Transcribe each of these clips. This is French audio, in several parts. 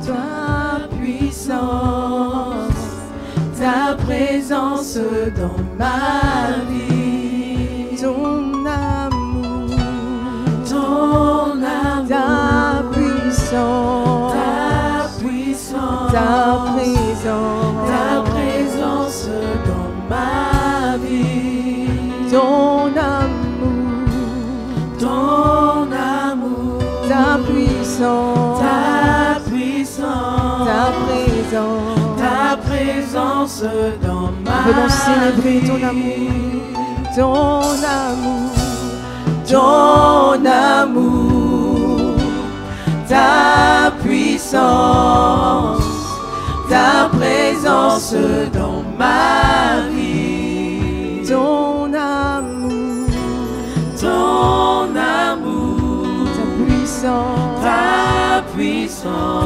ta puissance, ta présence dans ma vie, ton amour, ta puissance, ta présence dans ma vie, ton amour, ta puissance, ta présence dans ma vie. Venons célébrer ton amour, ta puissance, ta présence dans ma vie, ton amour, ta puissance,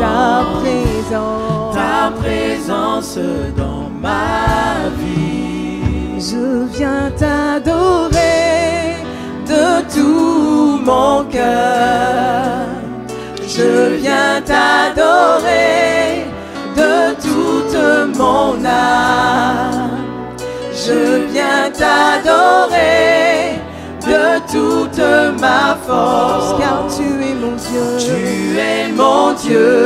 ta présence dans ma vie. Je viens t'adorer de tout mon cœur. Je viens t'adorer de toute mon âme. Je viens t'adorer de toute ma force. Car tu es mon Dieu. Tu es mon Dieu.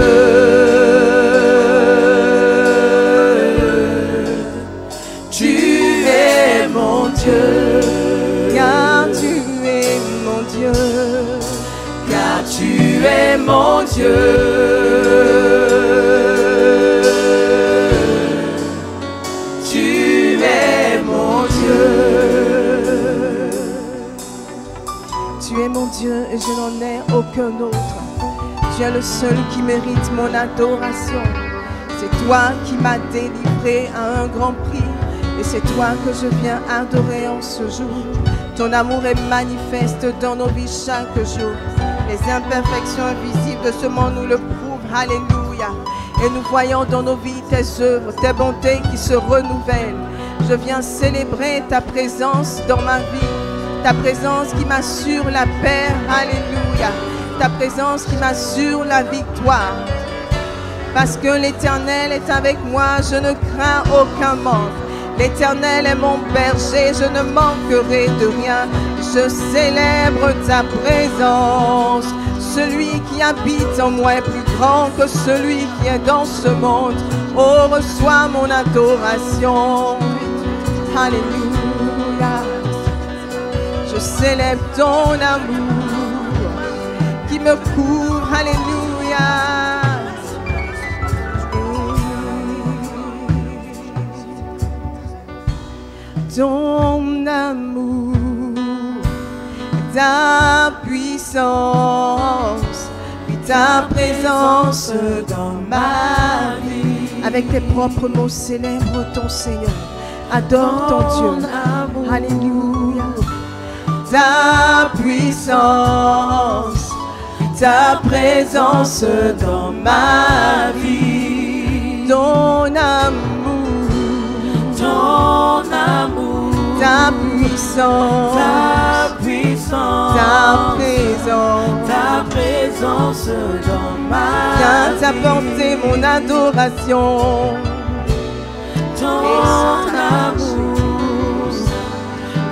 Tu es mon Dieu. Car tu es mon Dieu. Car tu es mon Dieu. Tu es mon Dieu. Tu es mon Dieu et je n'en ai aucun autre. Tu es le seul qui mérite mon adoration. C'est toi qui m'as délivré à un grand prix. Et c'est toi que je viens adorer en ce jour. Ton amour est manifeste dans nos vies chaque jour. Les imperfections invisibles de ce monde nous le prouvent. Alléluia. Et nous voyons dans nos vies tes œuvres, tes bontés qui se renouvellent. Je viens célébrer ta présence dans ma vie. Ta présence qui m'assure la paix. Alléluia. Ta présence qui m'assure la victoire. Parce que l'Éternel est avec moi, je ne crains aucun manque. L'Éternel est mon berger, je ne manquerai de rien. Je célèbre ta présence. Celui qui habite en moi est plus grand que celui qui est dans ce monde. Oh, reçois mon adoration. Alléluia. Je célèbre ton amour qui me couvre. Alléluia. Ton amour, ta puissance, puis ta présence dans ma vie. Avec tes propres mots, célèbre ton Seigneur. Adore ton Dieu. Alléluia. Ta puissance, ta présence dans ma vie. Ton amour, ta puissance, ta présence dans ma vie. Viens t'apporter mon adoration. Ton amour,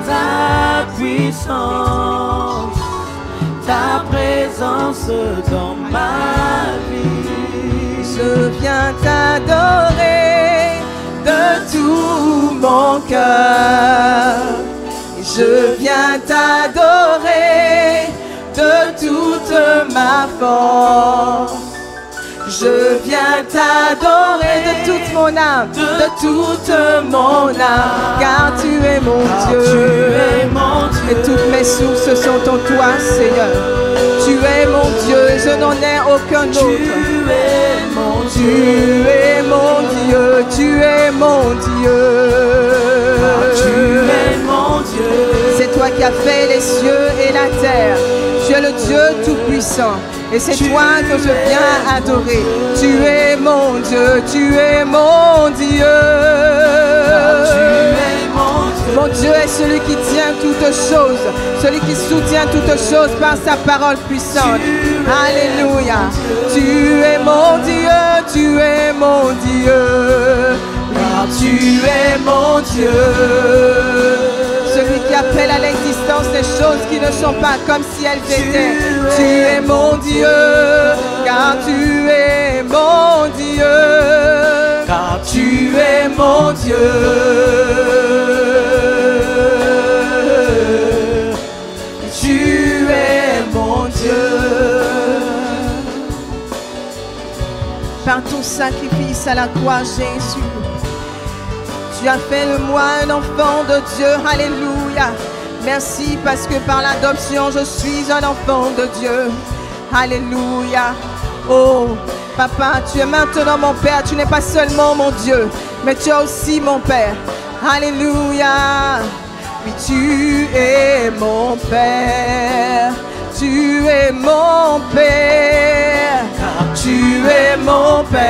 ta puissance, ta présence dans ma vie. Je viens t'adorer de tout mon cœur. Je viens t'adorer de toute ma force. Je viens t'adorer de toute mon âme, de toute mon âme, car tu es mon Dieu. Et toutes mes sources sont en toi, Seigneur. Tu es mon Dieu et je n'en ai aucun autre. Tu es mon Tu es mon Dieu, tu es mon Dieu. Tu es mon Dieu. C'est toi qui as fait les cieux et la terre. Tu es le Dieu tout-puissant. Et c'est toi que je viens adorer. Tu es mon Dieu, tu es mon Dieu. Mon Dieu est celui qui tient toutes choses, celui qui soutient toutes choses par sa parole puissante. Alléluia. Tu es mon Dieu. mon Dieu. Car tu es mon Dieu. Celui qui appelle à l'existence les choses qui ne sont pas comme si elles étaient. Tu es mon Dieu, car tu es mon Dieu. Car tu es mon Dieu. Tu es mon Dieu. Par ton sacrifice à la croix, Jésus, tu as fait de moi un enfant de Dieu. Alléluia. Merci parce que par l'adoption, je suis un enfant de Dieu. Alléluia. Oh, Papa, tu es maintenant mon Père. Tu n'es pas seulement mon Dieu, mais tu es aussi mon Père. Alléluia. Oui, tu es mon Père. Tu es mon Père. Car tu es mon Père.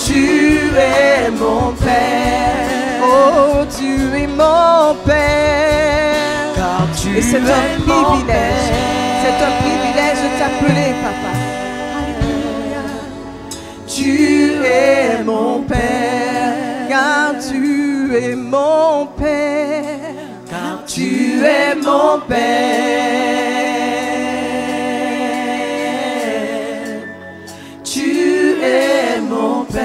Tu es mon Père. Oh, tu es mon Père. Car tu Et c'est es un mon privilège. Père. C'est un privilège de t'appeler, Papa. Alléluia. Tu es mon Père. Car tu es mon Père. Car tu es mon Père. Tu es mon Père.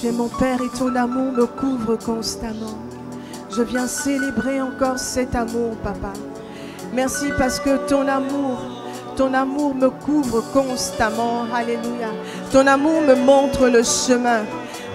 Tu es mon Père et ton amour me couvre constamment. Je viens célébrer encore cet amour, Papa. Merci parce que ton amour me couvre constamment. Alléluia. Ton amour me montre le chemin.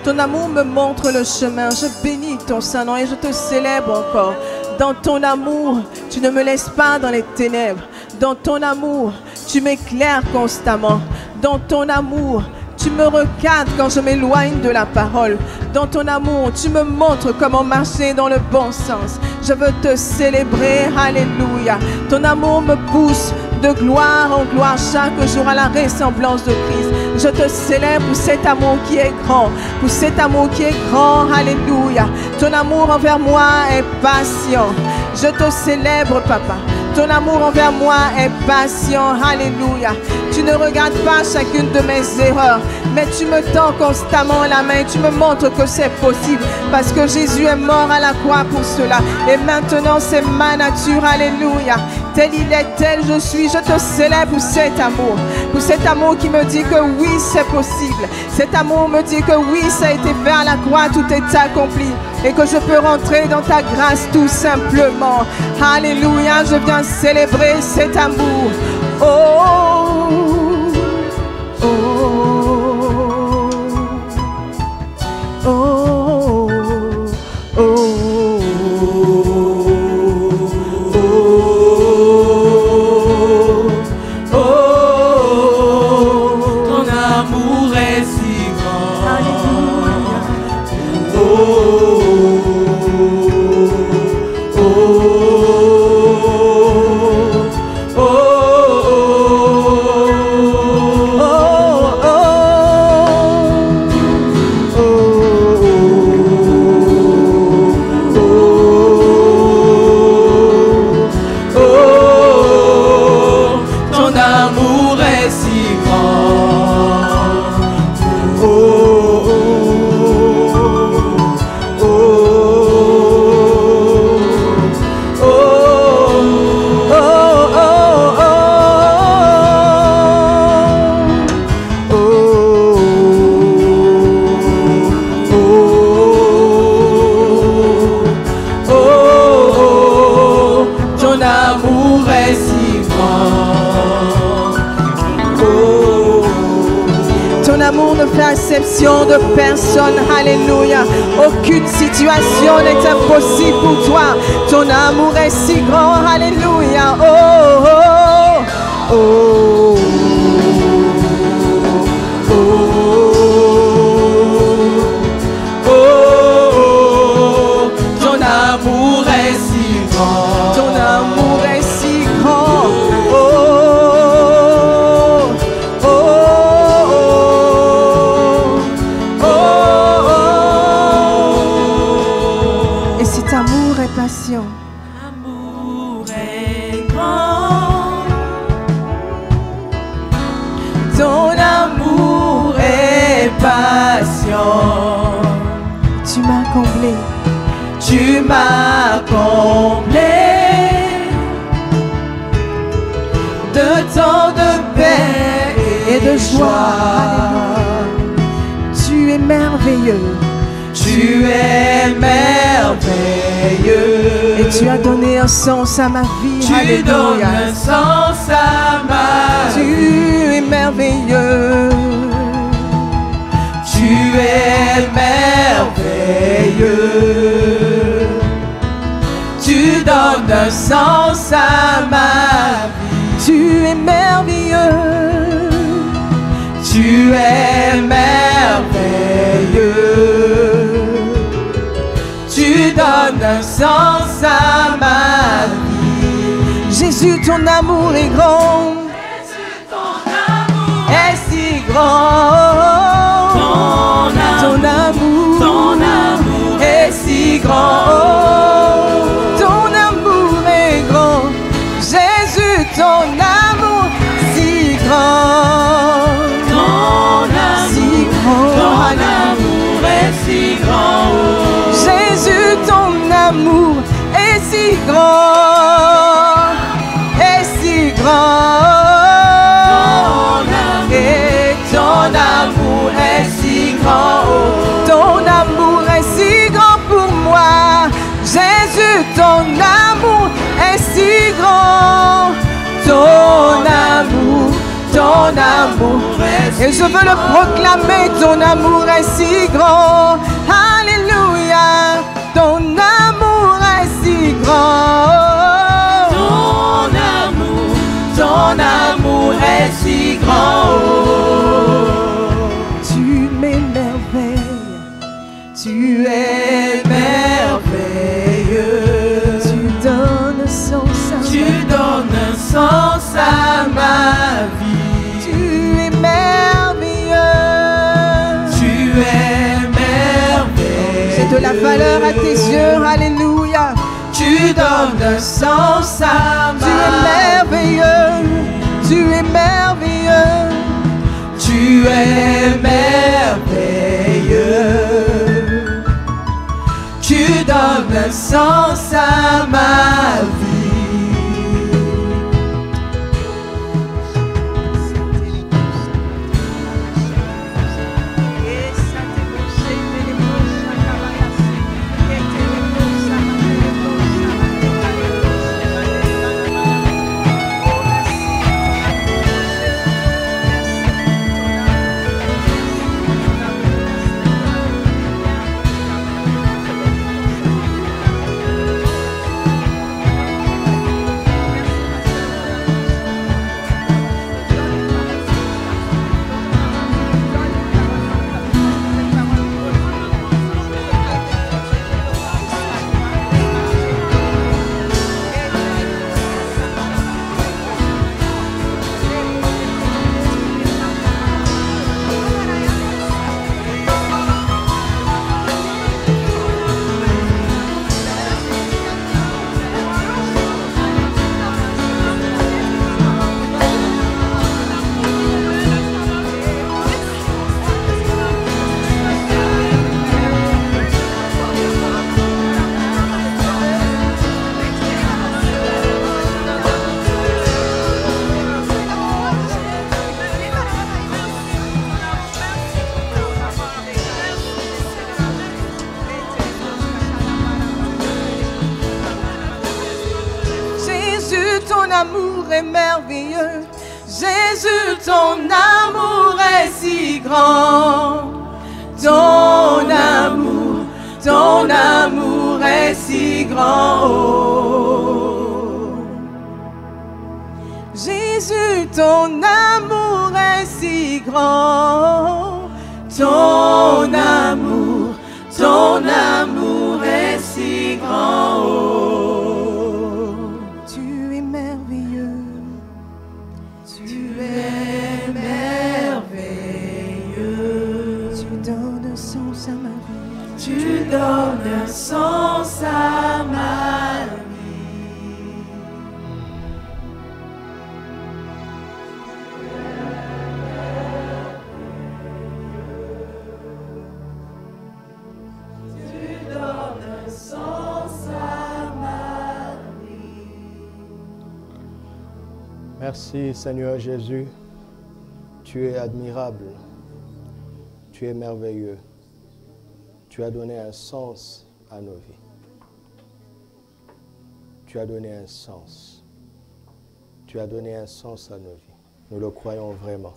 Ton amour me montre le chemin. Je bénis ton Saint-Nom et je te célèbre encore. Dans ton amour, tu ne me laisses pas dans les ténèbres. Dans ton amour, tu m'éclaires constamment. Dans ton amour, tu me recadres quand je m'éloigne de la parole. Dans ton amour, tu me montres comment marcher dans le bon sens. Je veux te célébrer, alléluia. Ton amour me pousse de gloire en gloire chaque jour à la ressemblance de Christ. Je te célèbre pour cet amour qui est grand, pour cet amour qui est grand, alléluia. Ton amour envers moi est patient. Je te célèbre, Papa. Ton amour envers moi est patient, alléluia. Tu ne regardes pas chacune de mes erreurs, mais tu me tends constamment la main. Tu me montres que c'est possible parce que Jésus est mort à la croix pour cela. Et maintenant c'est ma nature, alléluia. Tel il est, tel je suis. Je te célèbre pour cet amour qui me dit que oui c'est possible. Cet amour me dit que oui ça a été fait à la croix, tout est accompli et que je peux rentrer dans ta grâce tout simplement. Alléluia, je viens célébrer cet amour. Oh, oh, oh, oh, oh, oh. De personne, alléluia. Aucune situation n'est impossible pour toi. Ton amour est si grand, alléluia. Oh, oh, oh, oh, oh, oh. Ton amour est si grand. Ton amour est si grand. Oh, oh, oh. amour est patient. Amour est grand. Ton amour est patient. Tu m'as comblé. Tu m'as comblé de tant de paix et de joie. Tu es merveilleux. Tu es merveilleux. Et tu as donné un sens à ma vie. Tu Alléluia. donnes un sens à ma vie. Tu es merveilleux. Tu es merveilleux. Tu donnes un sens à ma vie. Tu es merveilleux. Tu es merveilleux. Tu donnes un sens à ma vie. Jésus, ton amour est grand. Jésus, ton amour est si grand. Ton amour est si grand. Ton amour est grand. Jésus, ton amour si grand. Ton amour est si grand. Jésus, ton amour est si grand. Est si grand. Et ton amour est si grand. Ton amour est si grand pour moi. Jésus, ton amour est si grand. Ton amour est si grand. Et je veux le proclamer, ton amour est si grand. Alléluia, ton amour est si grand. Ton amour est si grand. Tu m'émerveilles. Tu es merveilleux. Tu donnes sens à Tu donnes un sens à ma vie. Tu es merveilleux. Tu es merveilleux. J'ai de la valeur à tes yeux. Alléluia. Tu donnes un sens à ma Tu es merveilleux. Tu es merveilleux. Tu es merveilleux. Tu donnes un sens à ma vie. Ton amour est merveilleux. Jésus, ton amour est si grand. Ton amour est si grand. Jésus, ton amour est si grand. Ton amour est si grand. Tu donnes un sens à Merci Seigneur Jésus, tu es admirable, tu es merveilleux, tu as donné un sens à nos vies. Tu as donné un sens. Tu as donné un sens à nos vies. Nous le croyons vraiment.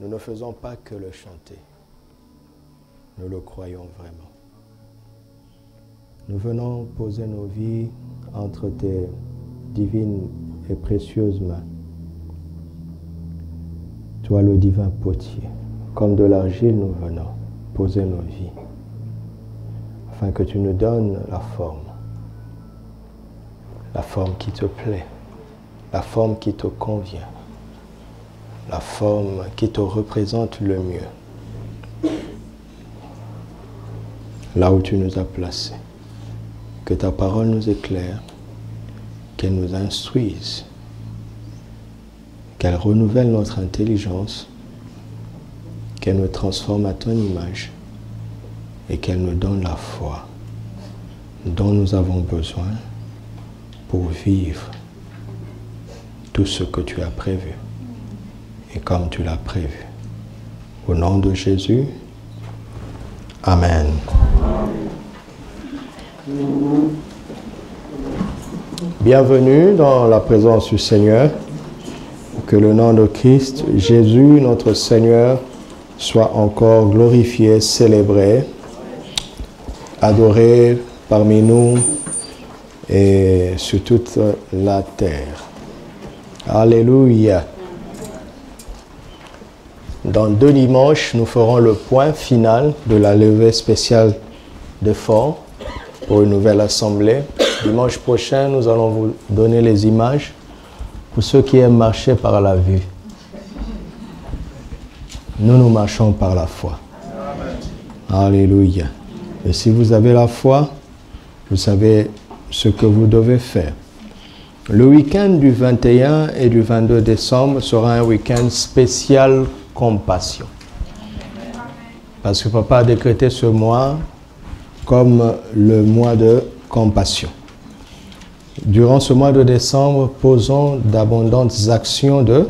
Nous ne faisons pas que le chanter. Nous le croyons vraiment. Nous venons poser nos vies entre tes divines et précieuses mains. Toi le divin potier, comme de l'argile nous venons poser nos vies, afin que tu nous donnes la forme qui te plaît, la forme qui te convient, la forme qui te représente le mieux, là où tu nous as placés. Que ta parole nous éclaire, qu'elle nous instruise, qu'elle renouvelle notre intelligence, qu'elle nous transforme à ton image et qu'elle nous donne la foi dont nous avons besoin pour vivre tout ce que tu as prévu et comme tu l'as prévu. Au nom de Jésus, Amen. Bienvenue dans la présence du Seigneur. Que le nom de Christ, Jésus, notre Seigneur, soit encore glorifié, célébré, adoré parmi nous et sur toute la terre. Alléluia. Dans 2 dimanches, nous ferons le point final de la levée spéciale de fonds pour une nouvelle assemblée. Dimanche prochain, nous allons vous donner les images pour ceux qui aiment marcher par la vue. Nous marchons par la foi. Amen. Alléluia. Et si vous avez la foi, vous savez ce que vous devez faire. Le week-end du 21 et du 22 décembre sera un week-end spécial compassion. Parce que Papa a décrété ce mois comme le mois de compassion. Durant ce mois de décembre, posons d'abondantes actions de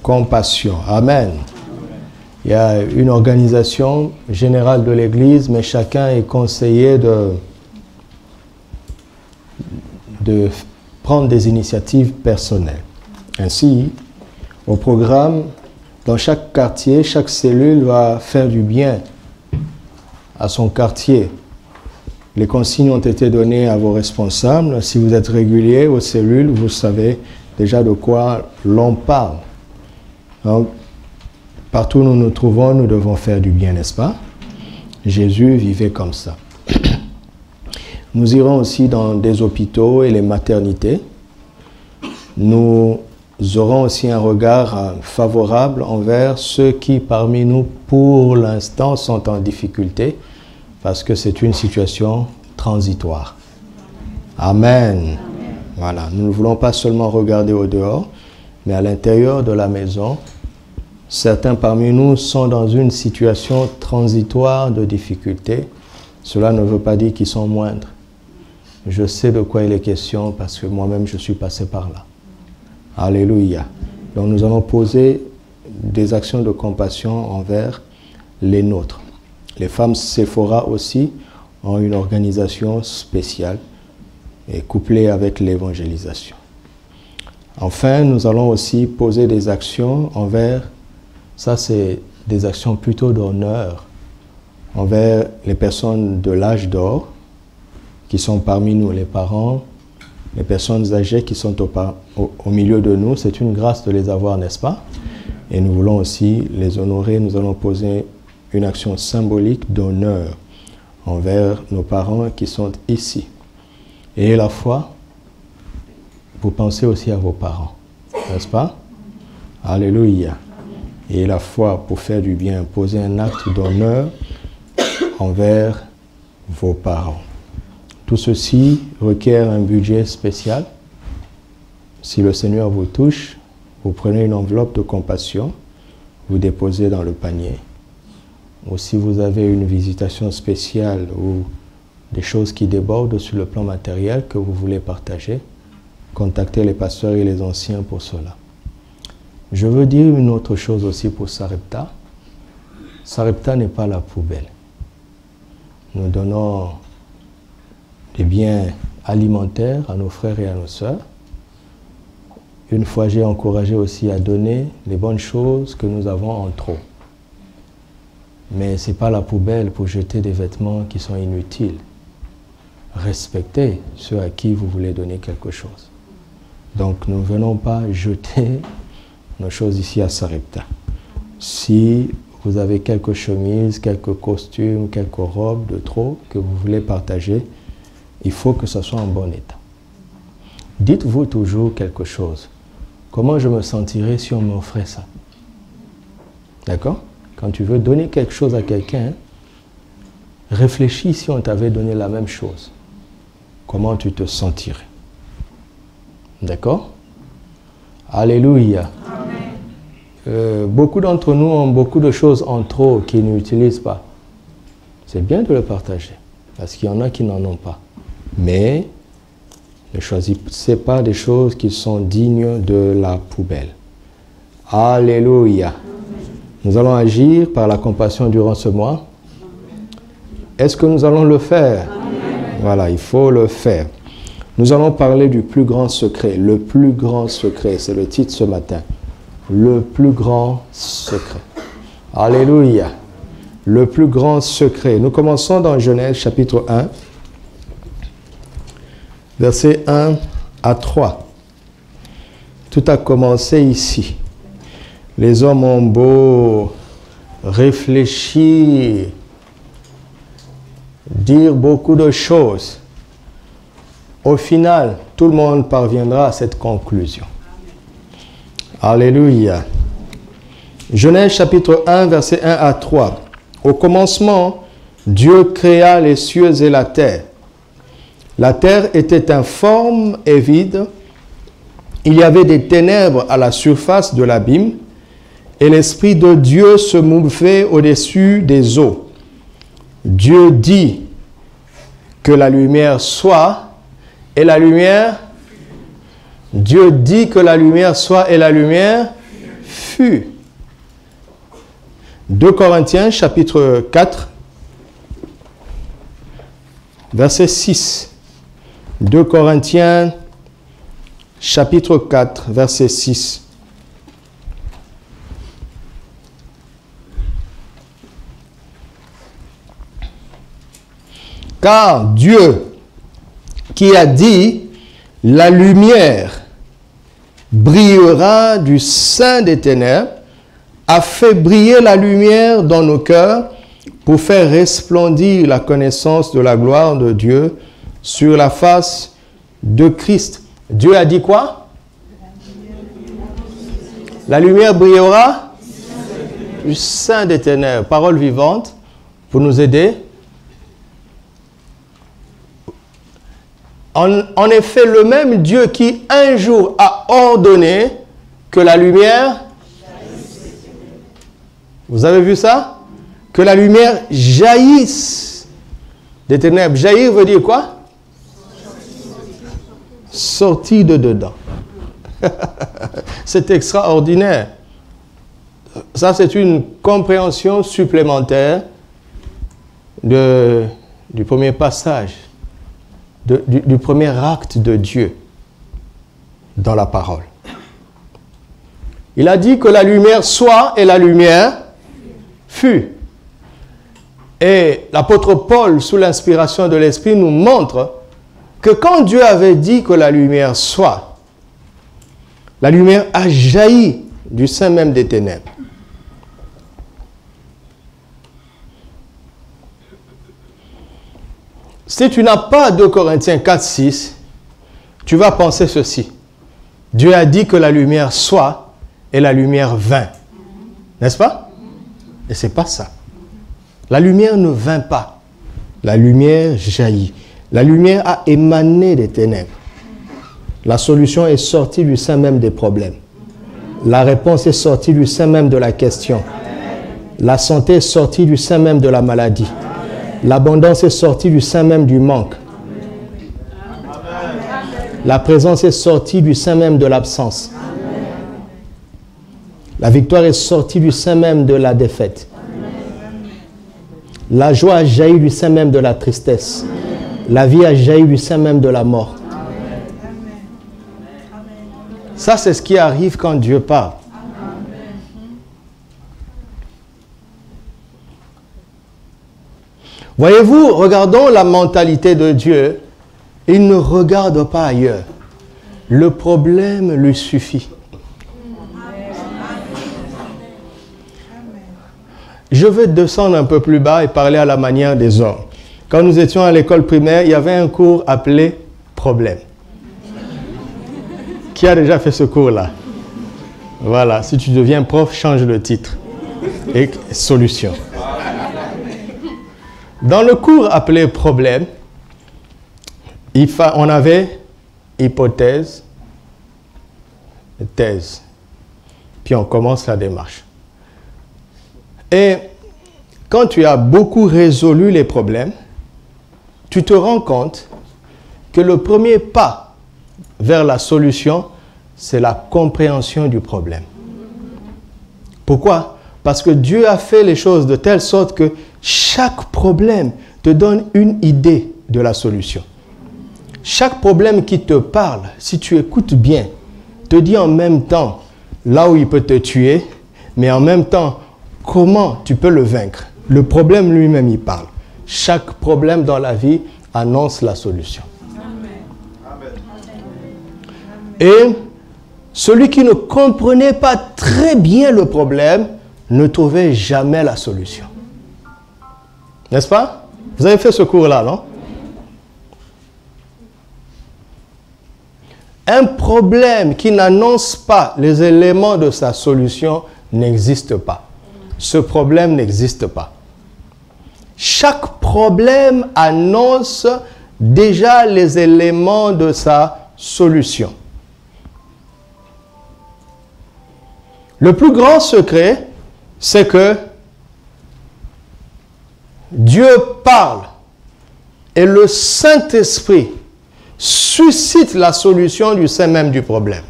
compassion. Amen. Il y a une organisation générale de l'Église, mais chacun est conseillé de prendre des initiatives personnelles. Ainsi, au programme, dans chaque quartier, chaque cellule va faire du bien à son quartier. Les consignes ont été données à vos responsables. Si vous êtes réguliers aux cellules, vous savez déjà de quoi l'on parle. Donc, partout où nous nous trouvons, nous devons faire du bien, n'est-ce pas? Jésus vivait comme ça. Nous irons aussi dans des hôpitaux et les maternités. Nous aurons aussi un regard favorable envers ceux qui, parmi nous, pour l'instant, sont en difficulté, parce que c'est une situation transitoire. Amen. Amen. Voilà, nous ne voulons pas seulement regarder au dehors, mais à l'intérieur de la maison, certains parmi nous sont dans une situation transitoire de difficulté. Cela ne veut pas dire qu'ils sont moindres. Je sais de quoi il est question parce que moi-même je suis passé par là. Alléluia. Donc nous allons poser des actions de compassion envers les nôtres. Les femmes Sephora aussi ont une organisation spéciale et couplée avec l'évangélisation. Enfin, nous allons aussi poser des actions envers, ça c'est des actions plutôt d'honneur, envers les personnes de l'âge d'or, qui sont parmi nous, les parents, les personnes âgées qui sont au milieu de nous. C'est une grâce de les avoir, n'est-ce pas? Et nous voulons aussi les honorer. Nous allons poser une action symbolique d'honneur envers nos parents qui sont ici. Et la foi, vous pensez aussi à vos parents, n'est-ce pas? Alléluia. Et la foi, pour faire du bien, poser un acte d'honneur envers vos parents. Tout ceci requiert un budget spécial. Si le Seigneur vous touche, vous prenez une enveloppe de compassion, vous déposez dans le panier. Ou si vous avez une visitation spéciale ou des choses qui débordent sur le plan matériel que vous voulez partager, contacter les pasteurs et les anciens pour cela. Je veux dire une autre chose aussi pour Sarepta. Sarepta n'est pas la poubelle. Nous donnons des biens alimentaires à nos frères et à nos sœurs. Une fois, j'ai encouragé aussi à donner les bonnes choses que nous avons en trop. Mais ce n'est pas la poubelle pour jeter des vêtements qui sont inutiles. Respectez ceux à qui vous voulez donner quelque chose. Donc, nous ne venons pas jeter nos choses ici à Sarepta. Si vous avez quelques chemises, quelques costumes, quelques robes de trop que vous voulez partager, il faut que ce soit en bon état. Dites-vous toujours quelque chose. Comment je me sentirais si on m'offrait ça? D'accord? Quand tu veux donner quelque chose à quelqu'un, réfléchis si on t'avait donné la même chose. Comment tu te sentirais? D'accord? Alléluia. Beaucoup d'entre nous ont beaucoup de choses en trop qu'ils n'utilisent pas. C'est bien de le partager, parce qu'il y en a qui n'en ont pas. Mais ne choisissez pas des choses qui sont dignes de la poubelle. Alléluia. Nous allons agir par la compassion durant ce mois. Est-ce que nous allons le faire? Voilà, il faut le faire. Nous allons parler du plus grand secret. Le plus grand secret, c'est le titre ce matin. Le plus grand secret. Alléluia. Le plus grand secret. Nous commençons dans Genèse chapitre 1, versets 1 à 3. Tout a commencé ici. Les hommes ont beau réfléchir, dire beaucoup de choses. Au final, tout le monde parviendra à cette conclusion. Alléluia. Genèse chapitre 1, versets 1 à 3. Au commencement, Dieu créa les cieux et la terre. La terre était informe et vide. Il y avait des ténèbres à la surface de l'abîme, et l'Esprit de Dieu se mouvait au-dessus des eaux. Dieu dit que la lumière soit, et la lumière, Dieu dit que la lumière soit, et la lumière fut. 2 Corinthiens chapitre 4, verset 6. 2 Corinthiens chapitre 4, verset 6. Car Dieu, qui a dit, la lumière brillera du sein des ténèbres, a fait briller la lumière dans nos cœurs pour faire resplendir la connaissance de la gloire de Dieu sur la face de Christ. Dieu a dit quoi? La lumière brillera du sein des ténèbres. Parole vivante pour nous aider. En effet, le même Dieu qui un jour a ordonné que la lumière... Vous avez vu ça? Que la lumière jaillisse des ténèbres. Jaillir veut dire quoi? Sortir de dedans. C'est extraordinaire. Ça, c'est une compréhension supplémentaire du premier passage. Du premier acte de Dieu dans la parole. Il a dit que la lumière soit et la lumière fut. Et l'apôtre Paul, sous l'inspiration de l'Esprit, nous montre que quand Dieu avait dit que la lumière soit, la lumière a jailli du sein même des ténèbres. Si tu n'as pas 2 Corinthiens 4, 6, tu vas penser ceci. Dieu a dit que la lumière soit et la lumière vint. N'est-ce pas? Et ce n'est pas ça. La lumière ne vint pas. La lumière jaillit. La lumière a émané des ténèbres. La solution est sortie du sein même des problèmes. La réponse est sortie du sein même de la question. La santé est sortie du sein même de la maladie. L'abondance est sortie du sein même du manque. La présence est sortie du sein même de l'absence. La victoire est sortie du sein même de la défaite. La joie a jailli du sein même de la tristesse. La vie a jailli du sein même de la mort. Ça, c'est ce qui arrive quand Dieu parle. Voyez-vous, regardons la mentalité de Dieu. Il ne regarde pas ailleurs. Le problème lui suffit. Je vais descendre un peu plus bas et parler à la manière des hommes. Quand nous étions à l'école primaire, il y avait un cours appelé « Problème ». Qui a déjà fait ce cours-là? Voilà, si tu deviens prof, change le titre. Et solution. Dans le cours appelé « Problème », on avait hypothèse, thèse. Puis on commence la démarche. Et quand tu as beaucoup résolu les problèmes, tu te rends compte que le premier pas vers la solution, c'est la compréhension du problème. Pourquoi? Parce que Dieu a fait les choses de telle sorte que chaque problème te donne une idée de la solution. Chaque problème qui te parle, si tu écoutes bien, te dit en même temps là où il peut te tuer, mais en même temps, comment tu peux le vaincre? Le problème lui-même, il parle. Chaque problème dans la vie annonce la solution. Et celui qui ne comprenait pas très bien le problème ne trouvait jamais la solution. N'est-ce pas? Vous avez fait ce cours-là, non? Un problème qui n'annonce pas les éléments de sa solution n'existe pas. Ce problème n'existe pas. Chaque problème annonce déjà les éléments de sa solution. Le plus grand secret, c'est que Dieu parle et le Saint-Esprit suscite la solution du sein même du problème.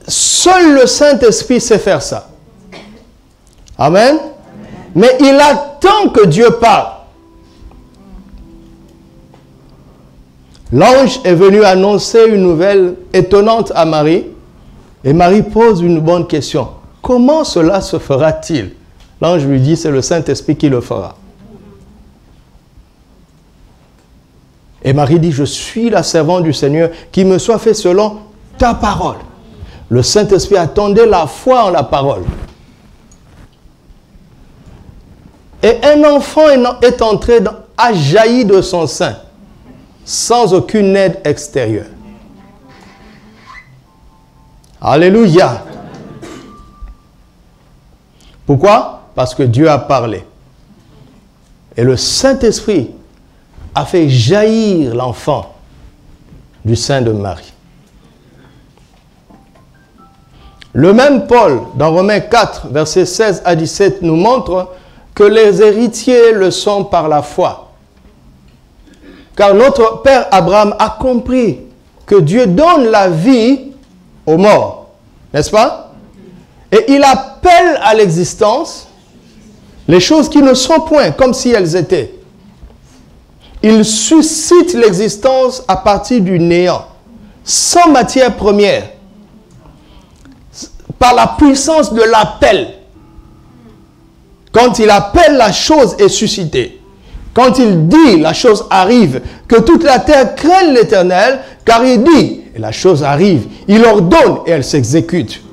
Seul le Saint-Esprit sait faire ça. Amen. Mais il attend que Dieu parle. L'ange est venu annoncer une nouvelle étonnante à Marie. Et Marie pose une bonne question. Comment cela se fera-t-il? L'ange lui dit, c'est le Saint-Esprit qui le fera. Et Marie dit, je suis la servante du Seigneur, qu'il me soit fait selon ta parole. Le Saint-Esprit attendait la foi en la parole. Et un enfant est entré, a jailli de son sein, sans aucune aide extérieure. Alléluia. Pourquoi? Parce que Dieu a parlé. Et le Saint-Esprit a fait jaillir l'enfant du sein de Marie. Le même Paul, dans Romains 4, versets 16 à 17, nous montre que les héritiers le sont par la foi. Car notre père Abraham a compris que Dieu donne la vie aux morts, n'est-ce pas? Et il appelle à l'existence les choses qui ne sont point, comme si elles étaient. Il suscite l'existence à partir du néant, sans matière première, par la puissance de l'appel. Quand il appelle, la chose est suscitée. Quand il dit, la chose arrive, que toute la terre craigne l'Éternel, car il dit, et la chose arrive, il ordonne et elle s'exécute.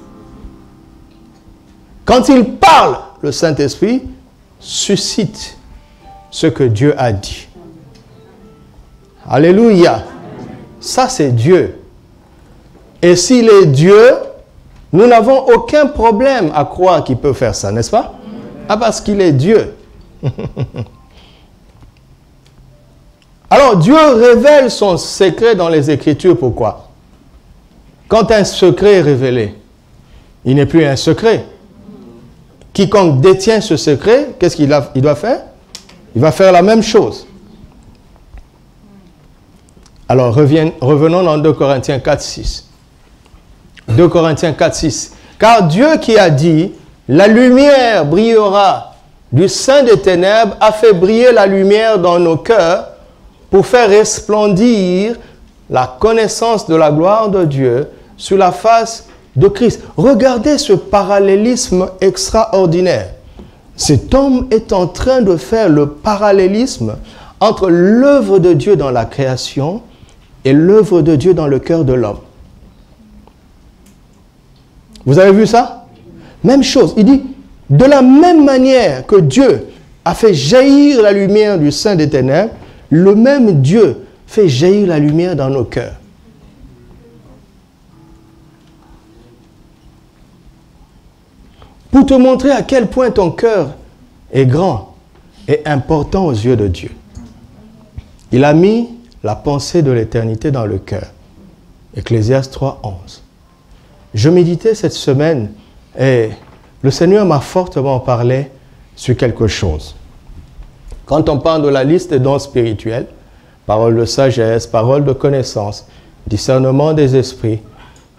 Quand il parle, le Saint-Esprit suscite ce que Dieu a dit. Alléluia. Ça, c'est Dieu. Et s'il est Dieu, nous n'avons aucun problème à croire qu'il peut faire ça, n'est-ce pas? Ah, parce qu'il est Dieu. Alors, Dieu révèle son secret dans les Écritures. Pourquoi? Quand un secret est révélé, il n'est plus un secret. Quiconque détient ce secret, qu'est-ce qu'il doit faire? Il va faire la même chose. Alors, revenons dans 2 Corinthiens 4, 6. 2 Corinthiens 4, 6. Car Dieu qui a dit, la lumière brillera du sein des ténèbres, a fait briller la lumière dans nos cœurs pour faire resplendir la connaissance de la gloire de Dieu sur la face de Christ. Regardez ce parallélisme extraordinaire. Cet homme est en train de faire le parallélisme entre l'œuvre de Dieu dans la création et l'œuvre de Dieu dans le cœur de l'homme. Vous avez vu ça? Même chose. Il dit, de la même manière que Dieu a fait jaillir la lumière du sein des ténèbres, le même Dieu fait jaillir la lumière dans nos cœurs. Pour te montrer à quel point ton cœur est grand et important aux yeux de Dieu. Il a mis la pensée de l'éternité dans le cœur. Ecclésiaste 3, 11. Je méditais cette semaine et le Seigneur m'a fortement parlé sur quelque chose. Quand on parle de la liste des dons spirituels, parole de sagesse, parole de connaissance, discernement des esprits,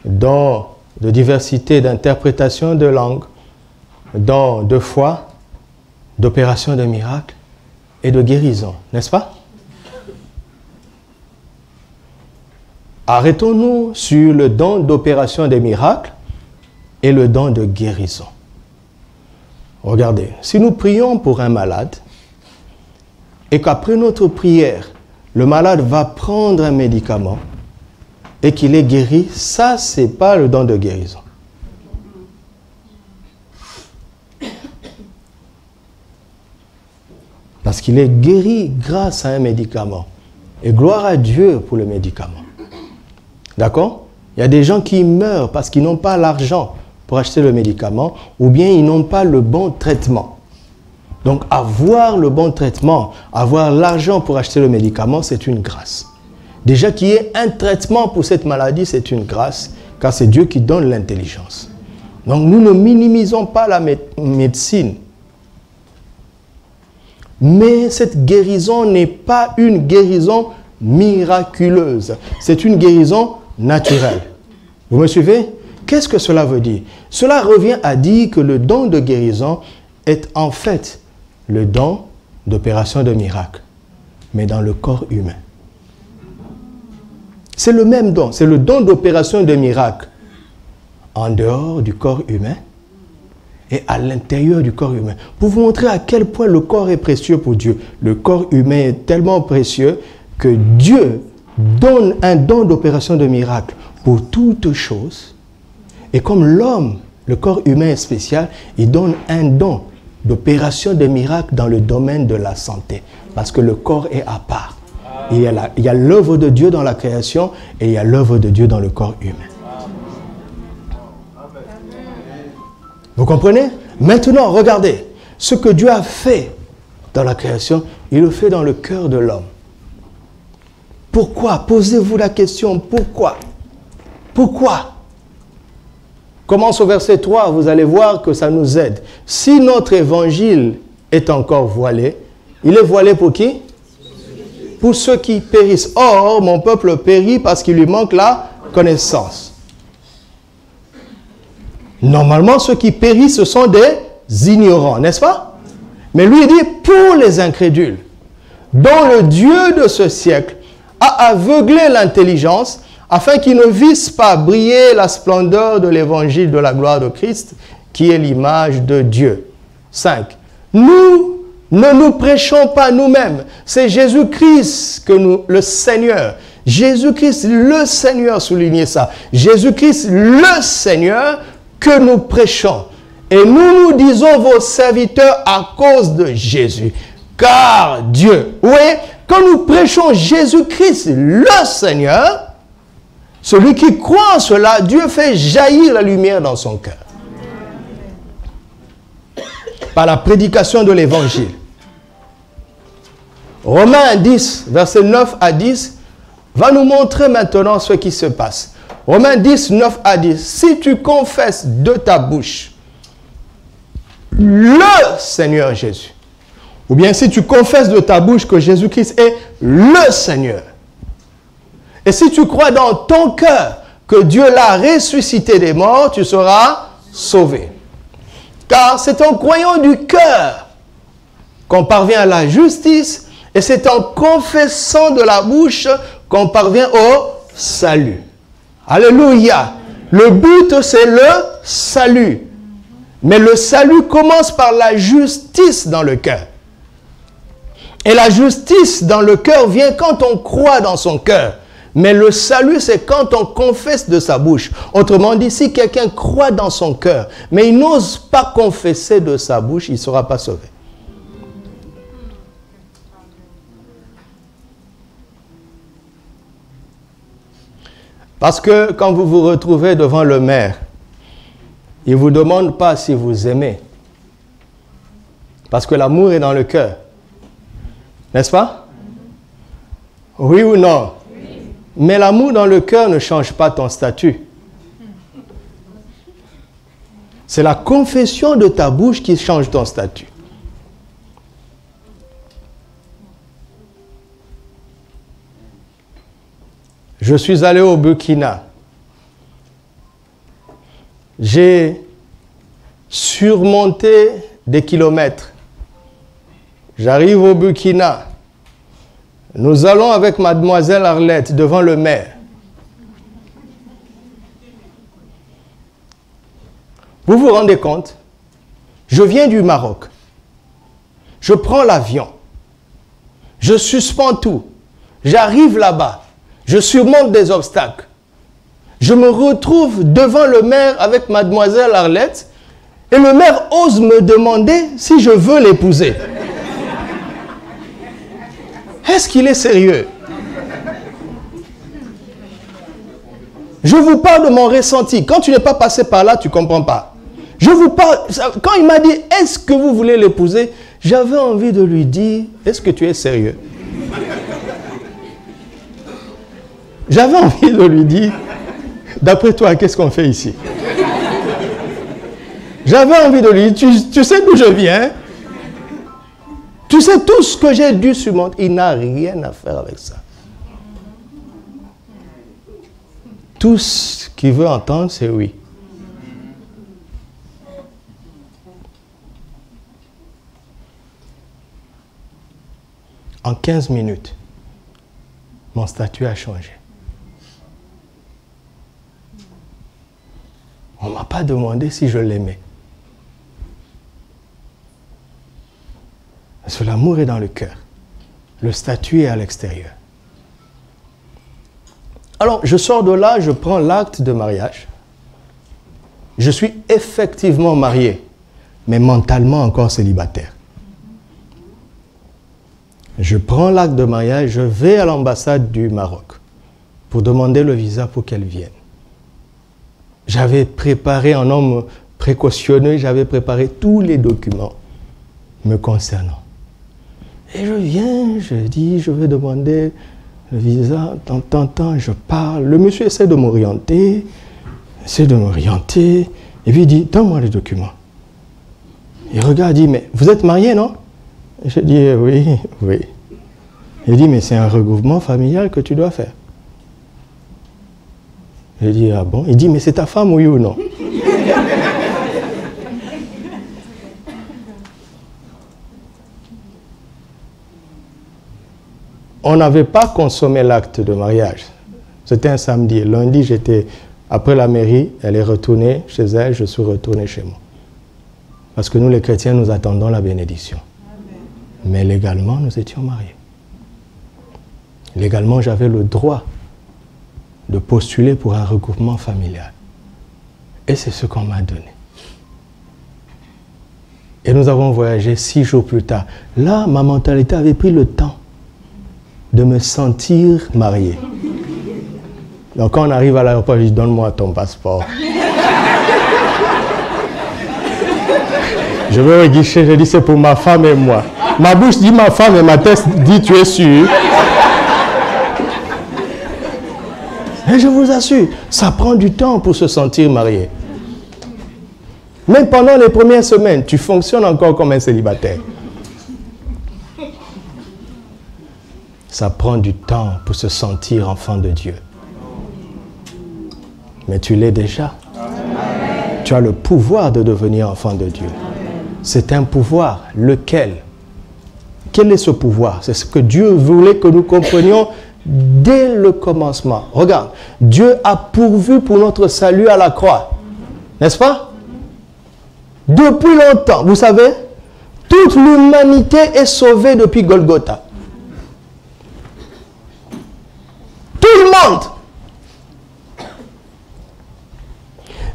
dons de diversité d'interprétation de langues, dons de foi, d'opération de miracles et de guérison, n'est-ce pas? Arrêtons-nous sur le don d'opération des miracles et le don de guérison. Regardez, si nous prions pour un malade et qu'après notre prière, le malade va prendre un médicament et qu'il est guéri, ça, ce n'est pas le don de guérison. Parce qu'il est guéri grâce à un médicament. Et gloire à Dieu pour le médicament. D'accord? Il y a des gens qui meurent parce qu'ils n'ont pas l'argent pour acheter le médicament ou bien ils n'ont pas le bon traitement. Donc avoir le bon traitement, avoir l'argent pour acheter le médicament, c'est une grâce. Déjà qu'il y ait un traitement pour cette maladie, c'est une grâce, car c'est Dieu qui donne l'intelligence. Donc nous ne minimisons pas la médecine. Mais cette guérison n'est pas une guérison miraculeuse. C'est une guérison naturelle. Vous me suivez? Qu'est-ce que cela veut dire? Cela revient à dire que le don de guérison est en fait le don d'opération de miracle, mais dans le corps humain. C'est le même don, c'est le don d'opération de miracle en dehors du corps humain et à l'intérieur du corps humain. Pour vous montrer à quel point le corps est précieux pour Dieu. Le corps humain est tellement précieux que Dieu donne un don d'opération de miracle pour toutes choses. Et comme l'homme, le corps humain est spécial, il donne un don d'opération de miracle dans le domaine de la santé. Parce que le corps est à part. Il y a l'œuvre de Dieu dans la création et il y a l'œuvre de Dieu dans le corps humain. Vous comprenez? Maintenant, regardez. Ce que Dieu a fait dans la création, il le fait dans le cœur de l'homme. Pourquoi? Posez-vous la question, pourquoi? Pourquoi? Commence au verset 3, vous allez voir que ça nous aide. Si notre évangile est encore voilé, il est voilé pour qui? Pour ceux qui périssent. Or, mon peuple périt parce qu'il lui manque la connaissance. Normalement, ceux qui périssent, ce sont des ignorants, n'est-ce pas? Mais lui, il dit, pour les incrédules, dont le Dieu de ce siècle a aveuglé l'intelligence, afin qu'ils ne vissent pas briller la splendeur de l'évangile de la gloire de Christ, qui est l'image de Dieu. 5. Nous ne nous prêchons pas nous-mêmes. C'est Jésus-Christ que nous, le Seigneur. Jésus-Christ, le Seigneur, soulignez ça. Jésus-Christ, le Seigneur, que nous prêchons. Et nous disons vos serviteurs à cause de Jésus. Car Dieu, oui, quand nous prêchons Jésus-Christ, le Seigneur, celui qui croit en cela, Dieu fait jaillir la lumière dans son cœur. Par la prédication de l'évangile. Romains 10, versets 9 à 10, va nous montrer maintenant ce qui se passe. Romains 10, 9 à 10. Si tu confesses de ta bouche le Seigneur Jésus, ou bien si tu confesses de ta bouche que Jésus-Christ est le Seigneur, Et si tu crois dans ton cœur que Dieu l'a ressuscité des morts, tu seras sauvé. Car c'est en croyant du cœur qu'on parvient à la justice et c'est en confessant de la bouche qu'on parvient au salut. Alléluia. Le but, c'est le salut. Mais le salut commence par la justice dans le cœur. Et la justice dans le cœur vient quand on croit dans son cœur. Mais le salut, c'est quand on confesse de sa bouche. Autrement dit, si quelqu'un croit dans son cœur, mais il n'ose pas confesser de sa bouche, il ne sera pas sauvé. Parce que quand vous vous retrouvez devant le maire, il ne vous demande pas si vous aimez. Parce que l'amour est dans le cœur. N'est-ce pas? Oui ou non? Oui. Mais l'amour dans le cœur ne change pas ton statut. C'est la confession de ta bouche qui change ton statut. Je suis allé au Burkina. J'ai surmonté des kilomètres. J'arrive au Burkina. Nous allons avec mademoiselle Arlette devant le maire. Vous vous rendez compte? Je viens du Maroc. Je prends l'avion. Je suspends tout. J'arrive là-bas. Je surmonte des obstacles. Je me retrouve devant le maire avec mademoiselle Arlette et le maire ose me demander si je veux l'épouser. Est-ce qu'il est sérieux? Je vous parle de mon ressenti. Quand tu n'es pas passé par là, tu ne comprends pas. Je vous parle, quand il m'a dit, est-ce que vous voulez l'épouser? J'avais envie de lui dire, est-ce que tu es sérieux? J'avais envie de lui dire, d'après toi, qu'est-ce qu'on fait ici? J'avais envie de lui dire, tu sais d'où je viens? Tu sais tout ce que j'ai dû surmonter. Il n'a rien à faire avec ça. Tout ce qu'il veut entendre, c'est oui. En 15 minutes, mon statut a changé. On ne m'a pas demandé si je l'aimais. Parce que l'amour est dans le cœur. Le statut est à l'extérieur. Alors, je sors de là, je prends l'acte de mariage. Je suis effectivement marié, mais mentalement encore célibataire. Je prends l'acte de mariage, je vais à l'ambassade du Maroc pour demander le visa pour qu'elle vienne. J'avais préparé, un homme précautionneux, j'avais préparé tous les documents me concernant. Et je viens, je dis, je vais demander le visa, tant, je parle. Le monsieur essaie de m'orienter, et puis il dit, donne-moi les documents. Il regarde, il dit, mais vous êtes marié, non? Je dis, oui. Il dit, mais c'est un regroupement familial que tu dois faire. Je dis, ah bon? Il dit, mais c'est ta femme, oui ou non? On n'avait pas consommé l'acte de mariage. C'était un samedi. Lundi, j'étais après la mairie, elle est retournée chez elle, je suis retourné chez moi. Parce que nous, les chrétiens, nous attendons la bénédiction. Amen. Mais légalement, nous étions mariés. Légalement, j'avais le droit de postuler pour un regroupement familial. Et c'est ce qu'on m'a donné. Et nous avons voyagé 6 jours plus tard. Là, ma mentalité avait pris le temps de me sentir marié. Donc quand on arrive à l'aéroport, je dis, donne-moi ton passeport. Je vais au guichet, je dis, c'est pour ma femme et moi. Ma bouche dit ma femme et ma tête dit, tu es sûr? Et je vous assure, ça prend du temps pour se sentir marié. Même pendant les premières semaines, tu fonctionnes encore comme un célibataire. Ça prend du temps pour se sentir enfant de Dieu. Mais tu l'es déjà. Amen. Tu as le pouvoir de devenir enfant de Dieu. C'est un pouvoir. Lequel? Quel est ce pouvoir? C'est ce que Dieu voulait que nous comprenions dès le commencement. Regarde, Dieu a pourvu pour notre salut à la croix. N'est-ce pas? Depuis longtemps, vous savez, toute l'humanité est sauvée depuis Golgotha. Tout le monde.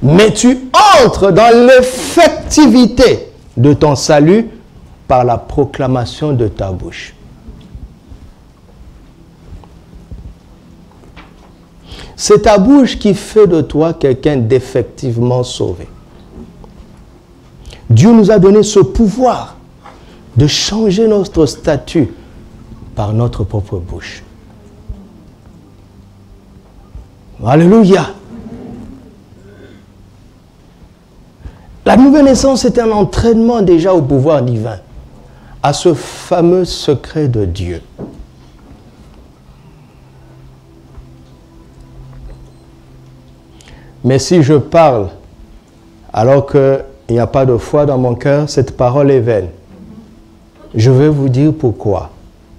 Mais tu entres dans l'effectivité de ton salut par la proclamation de ta bouche. C'est ta bouche qui fait de toi quelqu'un d'effectivement sauvé. Dieu nous a donné ce pouvoir de changer notre statut par notre propre bouche. Alléluia. La nouvelle naissance est un entraînement déjà au pouvoir divin, à ce fameux secret de Dieu. Mais si je parle alors qu'il n'y a pas de foi dans mon cœur, cette parole est vaine. Je vais vous dire pourquoi.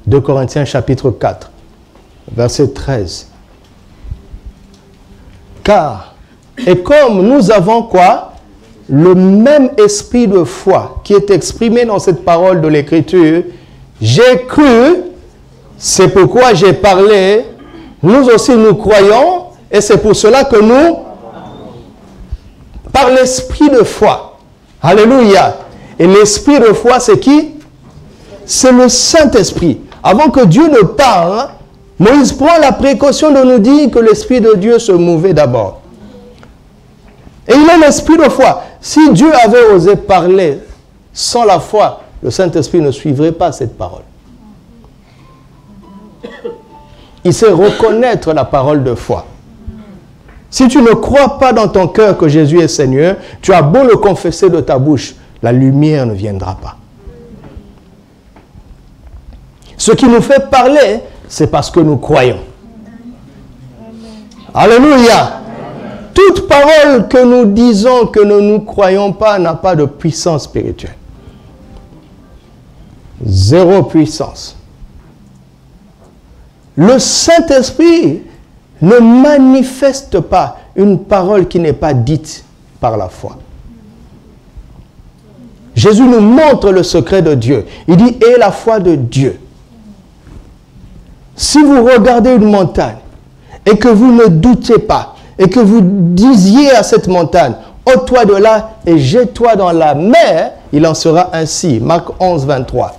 2 Corinthiens chapitre 4, verset 13. Car, et comme nous avons quoi? Le même esprit de foi qui est exprimé dans cette parole de l'Écriture, j'ai cru, c'est pourquoi j'ai parlé, nous aussi nous croyons, et c'est pour cela que nous, par l'esprit de foi, alléluia, et l'esprit de foi c'est qui? C'est le Saint-Esprit. Avant que Dieu ne parle, Moïse prend la précaution de nous dire que l'Esprit de Dieu se mouvait d'abord. Et il a l'esprit de foi. Si Dieu avait osé parler sans la foi, le Saint-Esprit ne suivrait pas cette parole. Il sait reconnaître la parole de foi. Si tu ne crois pas dans ton cœur que Jésus est Seigneur, tu as beau le confesser de ta bouche, la lumière ne viendra pas. Ce qui nous fait parler, c'est parce que nous croyons. Alléluia. Toute parole que nous disons que nous ne croyons pas n'a pas de puissance spirituelle. Zéro puissance. Le Saint-Esprit ne manifeste pas une parole qui n'est pas dite par la foi. Jésus nous montre le secret de Dieu. Il dit, et la foi de Dieu. Si vous regardez une montagne et que vous ne doutez pas, et que vous disiez à cette montagne, ôte-toi de là et jette-toi dans la mer, il en sera ainsi. Marc 11, 23.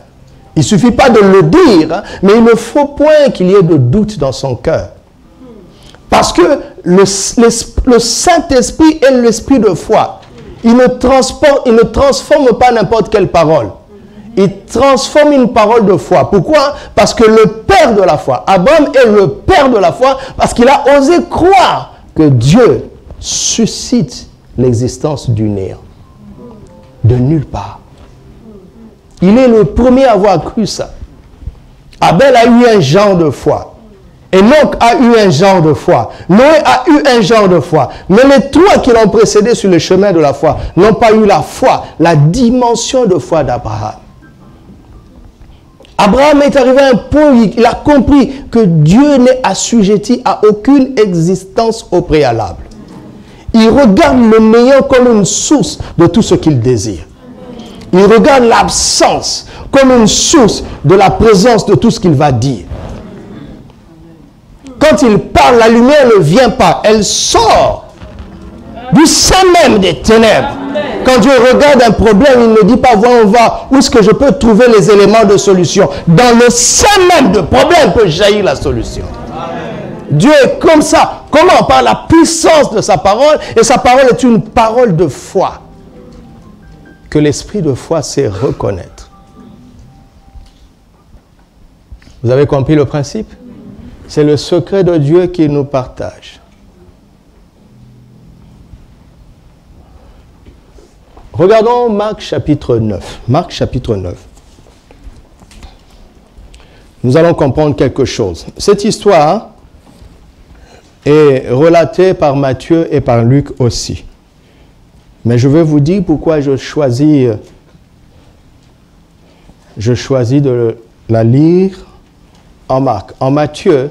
Il ne suffit pas de le dire, mais il ne faut point qu'il y ait de doute dans son cœur. Parce que le Saint-Esprit est l'esprit de foi. Il ne transforme pas n'importe quelle parole. Il transforme une parole de foi. Pourquoi? Parce que le père de la foi, Abraham est le père de la foi, parce qu'il a osé croire que Dieu suscite l'existence du néant, de nulle part. Il est le premier à avoir cru ça. Abel a eu un genre de foi. Enoch a eu un genre de foi. Noé a eu un genre de foi. Mais les trois qui l'ont précédé sur le chemin de la foi n'ont pas eu la foi, la dimension de foi d'Abraham. Abraham est arrivé à un point où il a compris que Dieu n'est assujetti à aucune existence au préalable. Il regarde le néant comme une source de tout ce qu'il désire. Il regarde l'absence comme une source de la présence de tout ce qu'il va dire. Quand il parle, la lumière ne vient pas, elle sort du sein même des ténèbres. Quand Dieu regarde un problème, il ne dit pas, voilà, on va, où est-ce que je peux trouver les éléments de solution? Dans le sein même du problème peut jaillir la solution. Dieu est comme ça. Comment? Par la puissance de sa parole, et sa parole est une parole de foi que l'esprit de foi sait reconnaître. Vous avez compris le principe? C'est le secret de Dieu qu'il nous partage. Regardons Marc chapitre 9. Marc chapitre 9. nous allons comprendre quelque chose. Cette histoire est relatée par Matthieu et par Luc aussi. Mais je vais vous dire pourquoi je choisis de la lire en Marc. En Matthieu,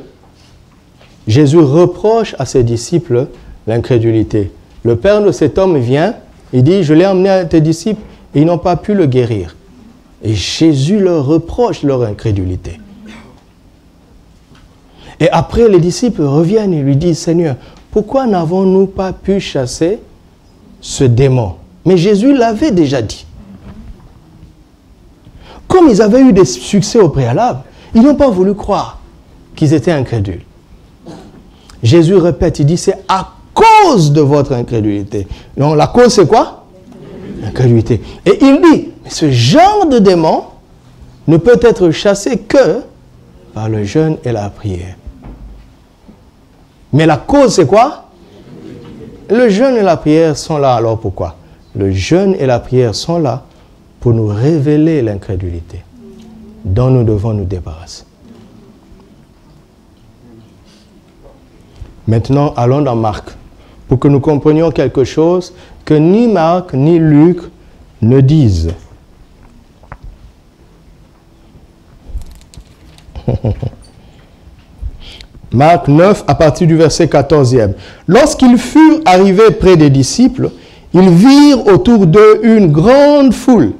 Jésus reproche à ses disciples l'incrédulité. Le père de cet homme vient, il dit, je l'ai emmené à tes disciples et ils n'ont pas pu le guérir. Et Jésus leur reproche leur incrédulité. Et après, les disciples reviennent et lui disent, Seigneur, pourquoi n'avons-nous pas pu chasser ce démon? Mais Jésus l'avait déjà dit. Comme ils avaient eu des succès au préalable, ils n'ont pas voulu croire qu'ils étaient incrédules. Jésus répète, il dit, c'est à cause de votre incrédulité. Donc la cause c'est quoi? L'incrédulité. Et il dit, mais ce genre de démon ne peut être chassé que par le jeûne et la prière. Mais la cause c'est quoi? Le jeûne et la prière sont là, alors pourquoi? Le jeûne et la prière sont là pour nous révéler l'incrédulité dont nous devons nous débarrasser. Maintenant, allons dans Marc, pour que nous comprenions quelque chose que ni Marc ni Luc ne disent. Marc 9, à partir du verset 14e. Lorsqu'ils furent arrivés près des disciples, ils virent autour d'eux une grande foule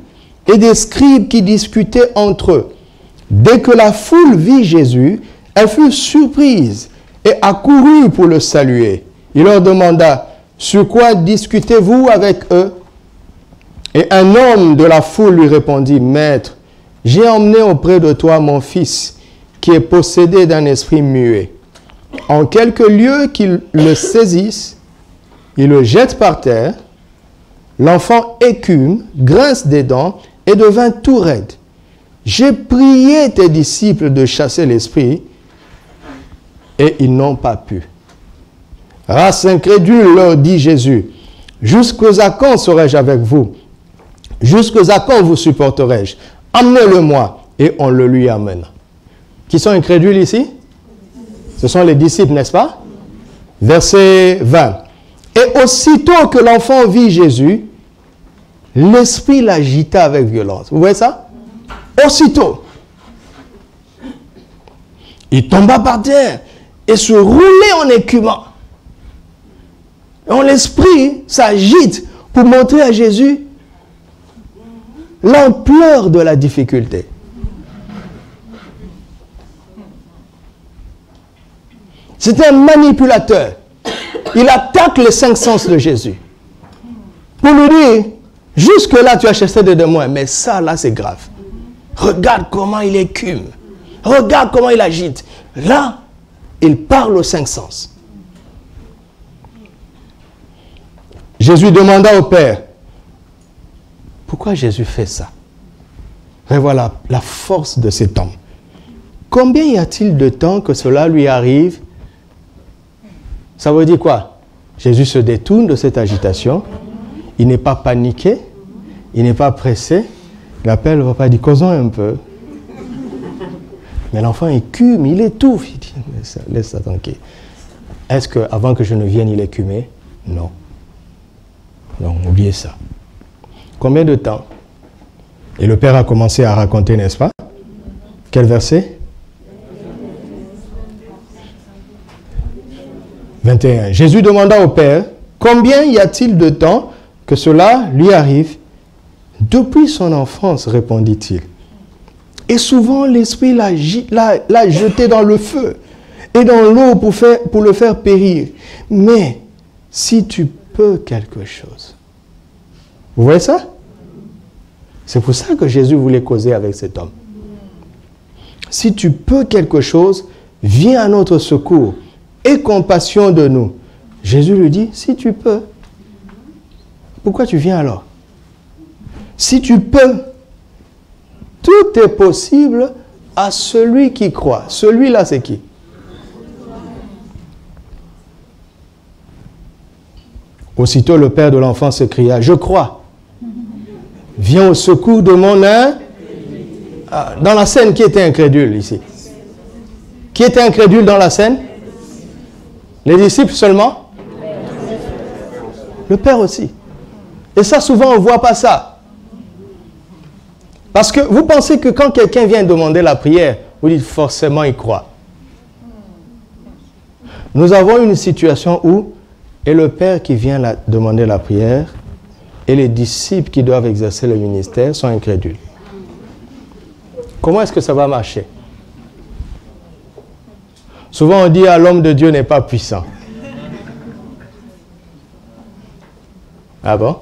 et des scribes qui discutaient entre eux. Dès que la foule vit Jésus, elle fut surprise et accourut pour le saluer. Il leur demanda, « Sur quoi discutez-vous avec eux ?» Et un homme de la foule lui répondit, « Maître, j'ai emmené auprès de toi mon fils, qui est possédé d'un esprit muet. En quelque lieu qu'il le saisisse, il le jette par terre. L'enfant écume, grince des dents et devint tout raide. J'ai prié tes disciples de chasser l'esprit, et ils n'ont pas pu. Race incrédule, leur dit Jésus, jusqu'à quand serai-je avec vous? Jusqu'à quand vous supporterai-je? Amenez-le-moi. Et on le lui amène. Qui sont incrédules ici? Ce sont les disciples, n'est-ce pas? Verset 20. Et aussitôt que l'enfant vit Jésus, l'esprit l'agita avec violence. Vous voyez ça? Aussitôt. Il tomba par terre et se roulait en écumant. Et l'esprit s'agite pour montrer à Jésus l'ampleur de la difficulté. C'est un manipulateur. Il attaque les 5 sens de Jésus. Pour lui dire, jusque-là tu as chassé des démons, mais ça là c'est grave. Regarde comment il écume. Regarde comment il agite. Là, il parle aux 5 sens. Jésus demanda au Père, pourquoi Jésus fait ça? Et voilà la force de cet homme. Combien y a-t-il de temps que cela lui arrive? Ça veut dire quoi? Jésus se détourne de cette agitation. Il n'est pas paniqué. Il n'est pas pressé. Il appelle le papa, il dit, causons un peu. Mais l'enfant écume, il étouffe. Il dit, laisse ça tranquille. Est-ce qu'avant que je ne vienne, il écumait? Non. Non, oubliez ça. Combien de temps? Et le Père a commencé à raconter, n'est-ce pas? Quel verset? 21. Jésus demanda au Père, combien y a-t-il de temps que cela lui arrive? Depuis son enfance, répondit-il. Et souvent, l'esprit l'a jeté dans le feu et dans l'eau pour le faire périr. Mais si tu peux quelque chose. Vous voyez ça? C'est pour ça que Jésus voulait causer avec cet homme. Si tu peux quelque chose, viens à notre secours. Aie compassion de nous. Jésus lui dit, si tu peux. Pourquoi tu viens alors? Si tu peux. Tout est possible à celui qui croit. Celui-là, c'est qui? Aussitôt, le père de l'enfant s'écria, je crois. Viens au secours de mon âme. Dans la scène, qui était incrédule ici? Qui était incrédule dans la scène? Les disciples seulement? Le Père aussi. Et ça, souvent, on ne voit pas ça. Parce que vous pensez que quand quelqu'un vient demander la prière, vous dites forcément il croit. Nous avons une situation où, et le Père qui vient demander la prière, et les disciples qui doivent exercer le ministère sont incrédules. Comment est-ce que ça va marcher? Souvent on dit à l'homme de Dieu n'est pas puissant. Ah bon?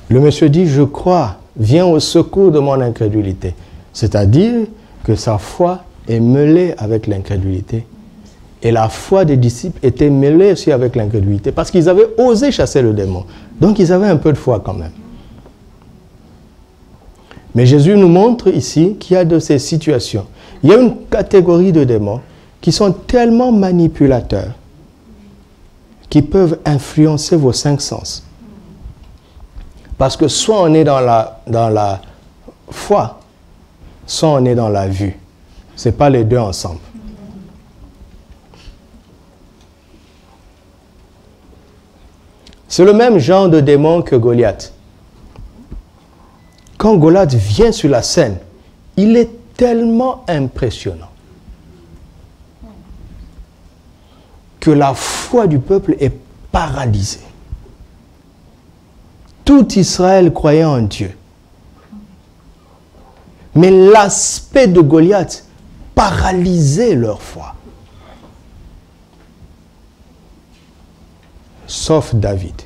Le monsieur dit, je crois, viens au secours de mon incrédulité. C'est-à-dire que sa foi est mêlée avec l'incrédulité. Et la foi des disciples était mêlée aussi avec l'incrédulité parce qu'ils avaient osé chasser le démon. Donc ils avaient un peu de foi quand même. Mais Jésus nous montre ici qu'il y a de ces situations. Il y a une catégorie de démons qui sont tellement manipulateurs qui peuvent influencer vos 5 sens. Parce que soit on est dans la foi, soit on est dans la vue. Ce n'est pas les deux ensemble. C'est le même genre de démon que Goliath. Quand Goliath vient sur la scène, il est tellement impressionnant que la foi du peuple est paralysée. Tout Israël croyait en Dieu. Mais l'aspect de Goliath paralysait leur foi. Sauf David.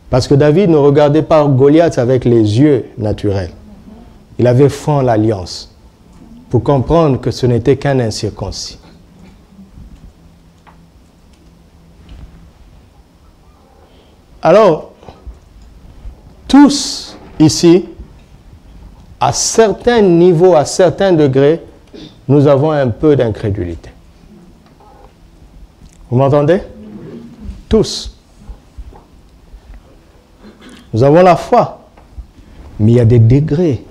Parce que David ne regardait pas Goliath avec les yeux naturels. Il avait foi en l'alliance pour comprendre que ce n'était qu'un incirconcis. Alors, tous ici, à certains niveaux, à certains degrés, nous avons un peu d'incrédulité. Vous m'entendez? Tous. Nous avons la foi, mais il y a des degrés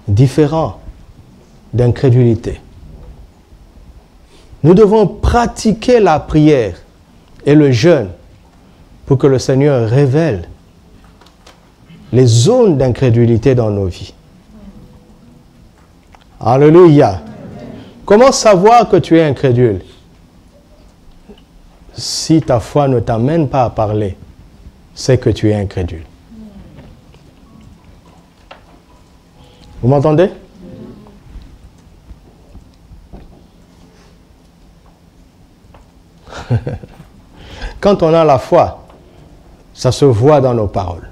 différents d'incrédulité. Nous devons pratiquer la prière et le jeûne pour que le Seigneur révèle les zones d'incrédulité dans nos vies. Alléluia. Comment savoir que tu es incrédule? Si ta foi ne t'amène pas à parler, c'est que tu es incrédule. Vous m'entendez? Quand on a la foi, ça se voit dans nos paroles.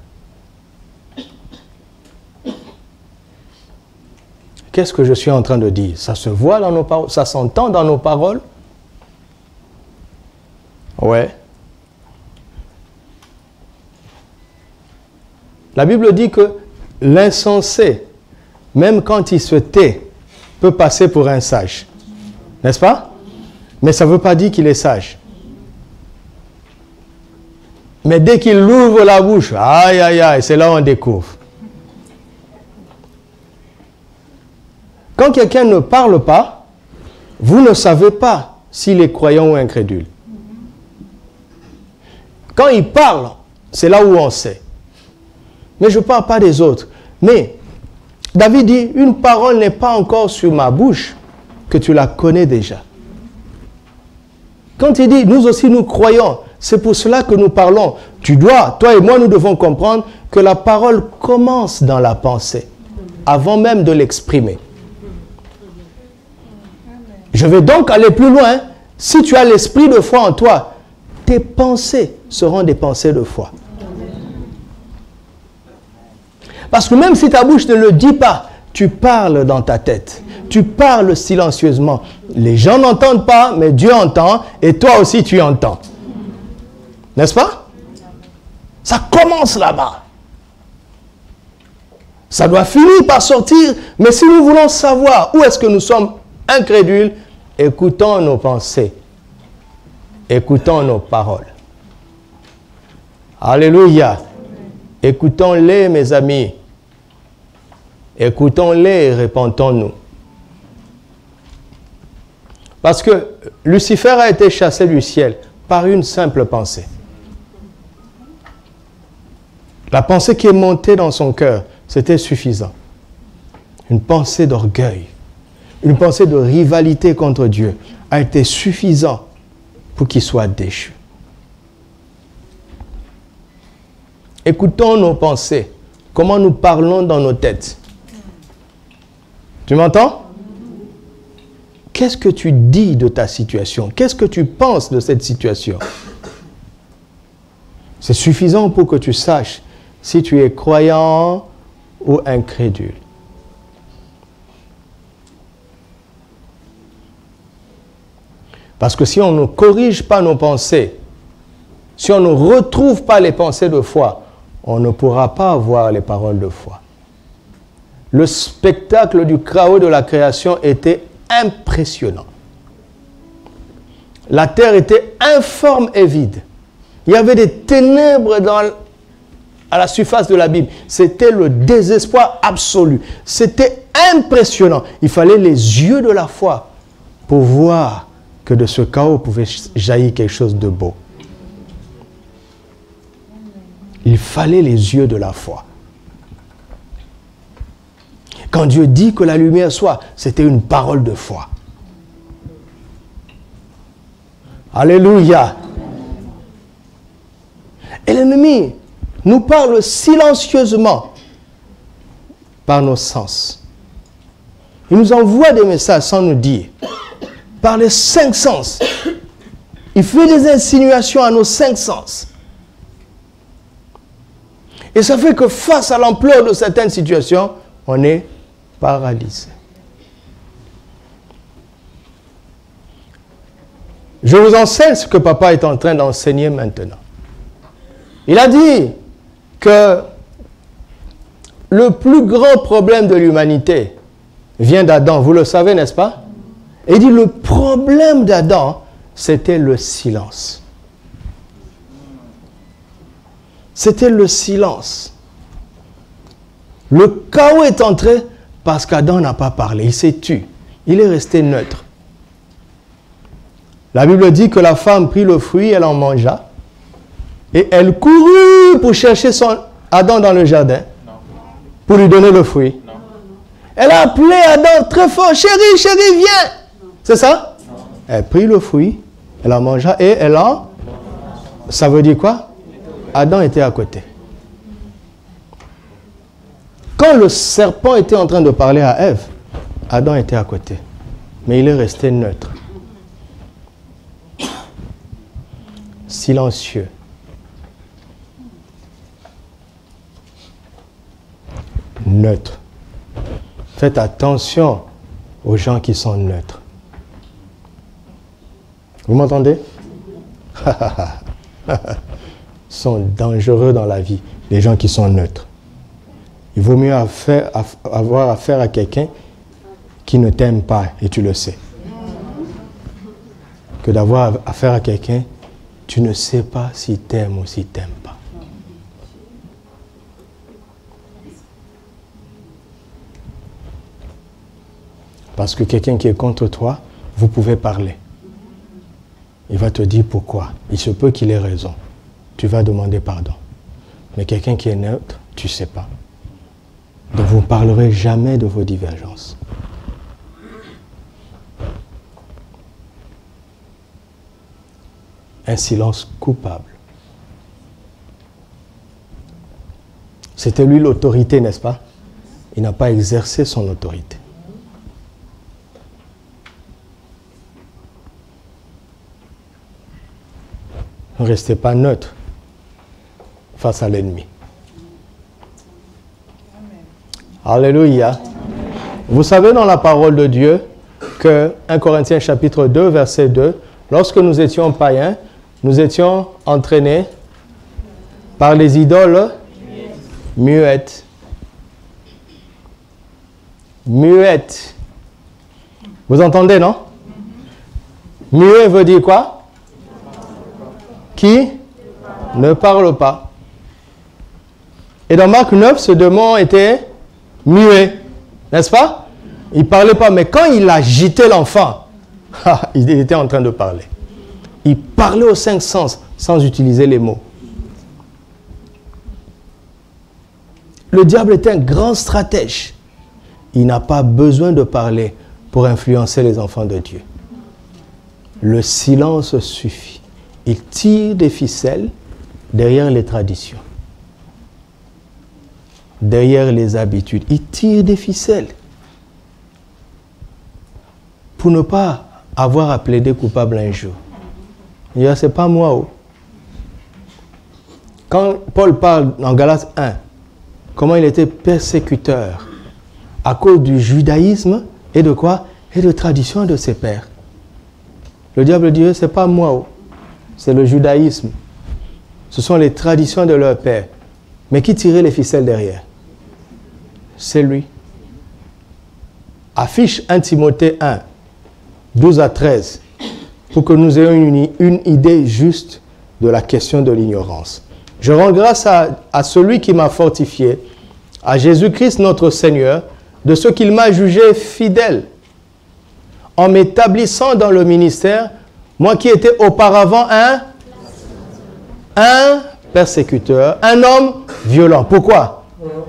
Qu'est-ce que je suis en train de dire? Ça se voit dans nos paroles, ça s'entend dans nos paroles. Ouais. La Bible dit que l'insensé, même quand il se tait, peut passer pour un sage. N'est-ce pas? Mais ça ne veut pas dire qu'il est sage. Mais dès qu'il ouvre la bouche, aïe, aïe, aïe, c'est là où on découvre. Quand quelqu'un ne parle pas, vous ne savez pas s'il est croyant ou incrédule. Quand il parle, c'est là où on sait. Mais je ne parle pas des autres. Mais David dit, une parole n'est pas encore sur ma bouche que tu la connais déjà. Quand il dit, nous aussi nous croyons, c'est pour cela que nous parlons. Toi et moi, nous devons comprendre que la parole commence dans la pensée, avant même de l'exprimer. Je vais donc aller plus loin. Si tu as l'esprit de foi en toi, tes pensées seront des pensées de foi. Parce que même si ta bouche ne le dit pas, tu parles dans ta tête. Tu parles silencieusement. Les gens n'entendent pas, mais Dieu entend, et toi aussi tu entends. N'est-ce pas? Ça commence là-bas. Ça doit finir par sortir, mais si nous voulons savoir où est-ce que nous sommes incrédules, écoutons nos pensées. Écoutons nos paroles. Alléluia. Écoutons-les, mes amis. Écoutons-les et répentons-nous. Parce que Lucifer a été chassé du ciel par une simple pensée. La pensée qui est montée dans son cœur, c'était suffisant. Une pensée d'orgueil, une pensée de rivalité contre Dieu a été suffisant pour qu'il soit déchu. Écoutons nos pensées, comment nous parlons dans nos têtes. Tu m'entends? Qu'est-ce que tu dis de ta situation? Qu'est-ce que tu penses de cette situation? C'est suffisant pour que tu saches si tu es croyant ou incrédule. Parce que si on ne corrige pas nos pensées, si on ne retrouve pas les pensées de foi, on ne pourra pas avoir les paroles de foi. Le spectacle du chaos de la création était impressionnant. La terre était informe et vide. Il y avait des ténèbres à la surface de la Bible. C'était le désespoir absolu. C'était impressionnant. Il fallait les yeux de la foi pour voir que de ce chaos pouvait jaillir quelque chose de beau. Il fallait les yeux de la foi. Quand Dieu dit que la lumière soit, c'était une parole de foi. Alléluia. Et l'ennemi nous parle silencieusement par nos sens. Il nous envoie des messages sans nous dire. Par les 5 sens. Il fait des insinuations à nos 5 sens. Et ça fait que face à l'ampleur de certaines situations, on est paralysé. Je vous enseigne ce que papa est en train d'enseigner maintenant. Il a dit que le plus grand problème de l'humanité vient d'Adam. Vous le savez, n'est-ce pas? Et il dit le problème d'Adam, c'était le silence. C'était le silence. Le chaos est entré parce qu'Adam n'a pas parlé. Il s'est tu. Il est resté neutre. La Bible dit que la femme prit le fruit, elle en mangea. Et elle courut pour chercher Adam dans le jardin. Pour lui donner le fruit. Elle a appelé Adam très fort. Chérie, chérie, viens. C'est ça? Elle prit le fruit, elle en mangea et elle en... Ça veut dire quoi? Adam était à côté. Quand le serpent était en train de parler à Ève, Adam était à côté. Mais il est resté neutre. Silencieux. Neutre. Faites attention aux gens qui sont neutres. Vous m'entendez? Sont dangereux dans la vie, les gens qui sont neutres. Il vaut mieux avoir affaire à quelqu'un qui ne t'aime pas, et tu le sais, que d'avoir affaire à quelqu'un, tu ne sais pas s'il t'aime ou s'il ne t'aime pas. Parce que quelqu'un qui est contre toi, vous pouvez parler. Il va te dire pourquoi. Il se peut qu'il ait raison. Tu vas demander pardon. Mais quelqu'un qui est neutre, tu ne sais pas. Donc vous ne parlerez jamais de vos divergences. Un silence coupable. C'était lui l'autorité, n'est-ce pas? Il n'a pas exercé son autorité. Ne restez pas neutre face à l'ennemi. Alléluia. Vous savez dans la parole de Dieu que 1 Corinthiens chapitre 2, verset 2, lorsque nous étions païens, nous étions entraînés par les idoles muettes. Muettes. Vous entendez, non? Muet veut dire quoi? Qui ne parle pas. Et dans Marc 9, ce démon était muet. N'est-ce pas? Il ne parlait pas, mais quand il agitait l'enfant, il était en train de parler. Il parlait aux 5 sens sans utiliser les mots. Le diable est un grand stratège. Il n'a pas besoin de parler pour influencer les enfants de Dieu. Le silence suffit. Il tire des ficelles derrière les traditions, derrière les habitudes. Il tire des ficelles pour ne pas avoir à plaider coupable un jour. Il dit, c'est pas moi. Oh. Quand Paul parle en Galates 1, comment il était persécuteur à cause du judaïsme et de quoi? Et de tradition de ses pères. Le diable dit, c'est pas moi. Oh. C'est le judaïsme. Ce sont les traditions de leur père. Mais qui tirait les ficelles derrière? C'est lui. Affiche 1 Timothée 1, 12 à 13, pour que nous ayons une idée juste de la question de l'ignorance. Je rends grâce à celui qui m'a fortifié, à Jésus-Christ notre Seigneur, de ce qu'il m'a jugé fidèle, en m'établissant dans le ministère, moi qui étais auparavant un persécuteur, un homme violent. Pourquoi?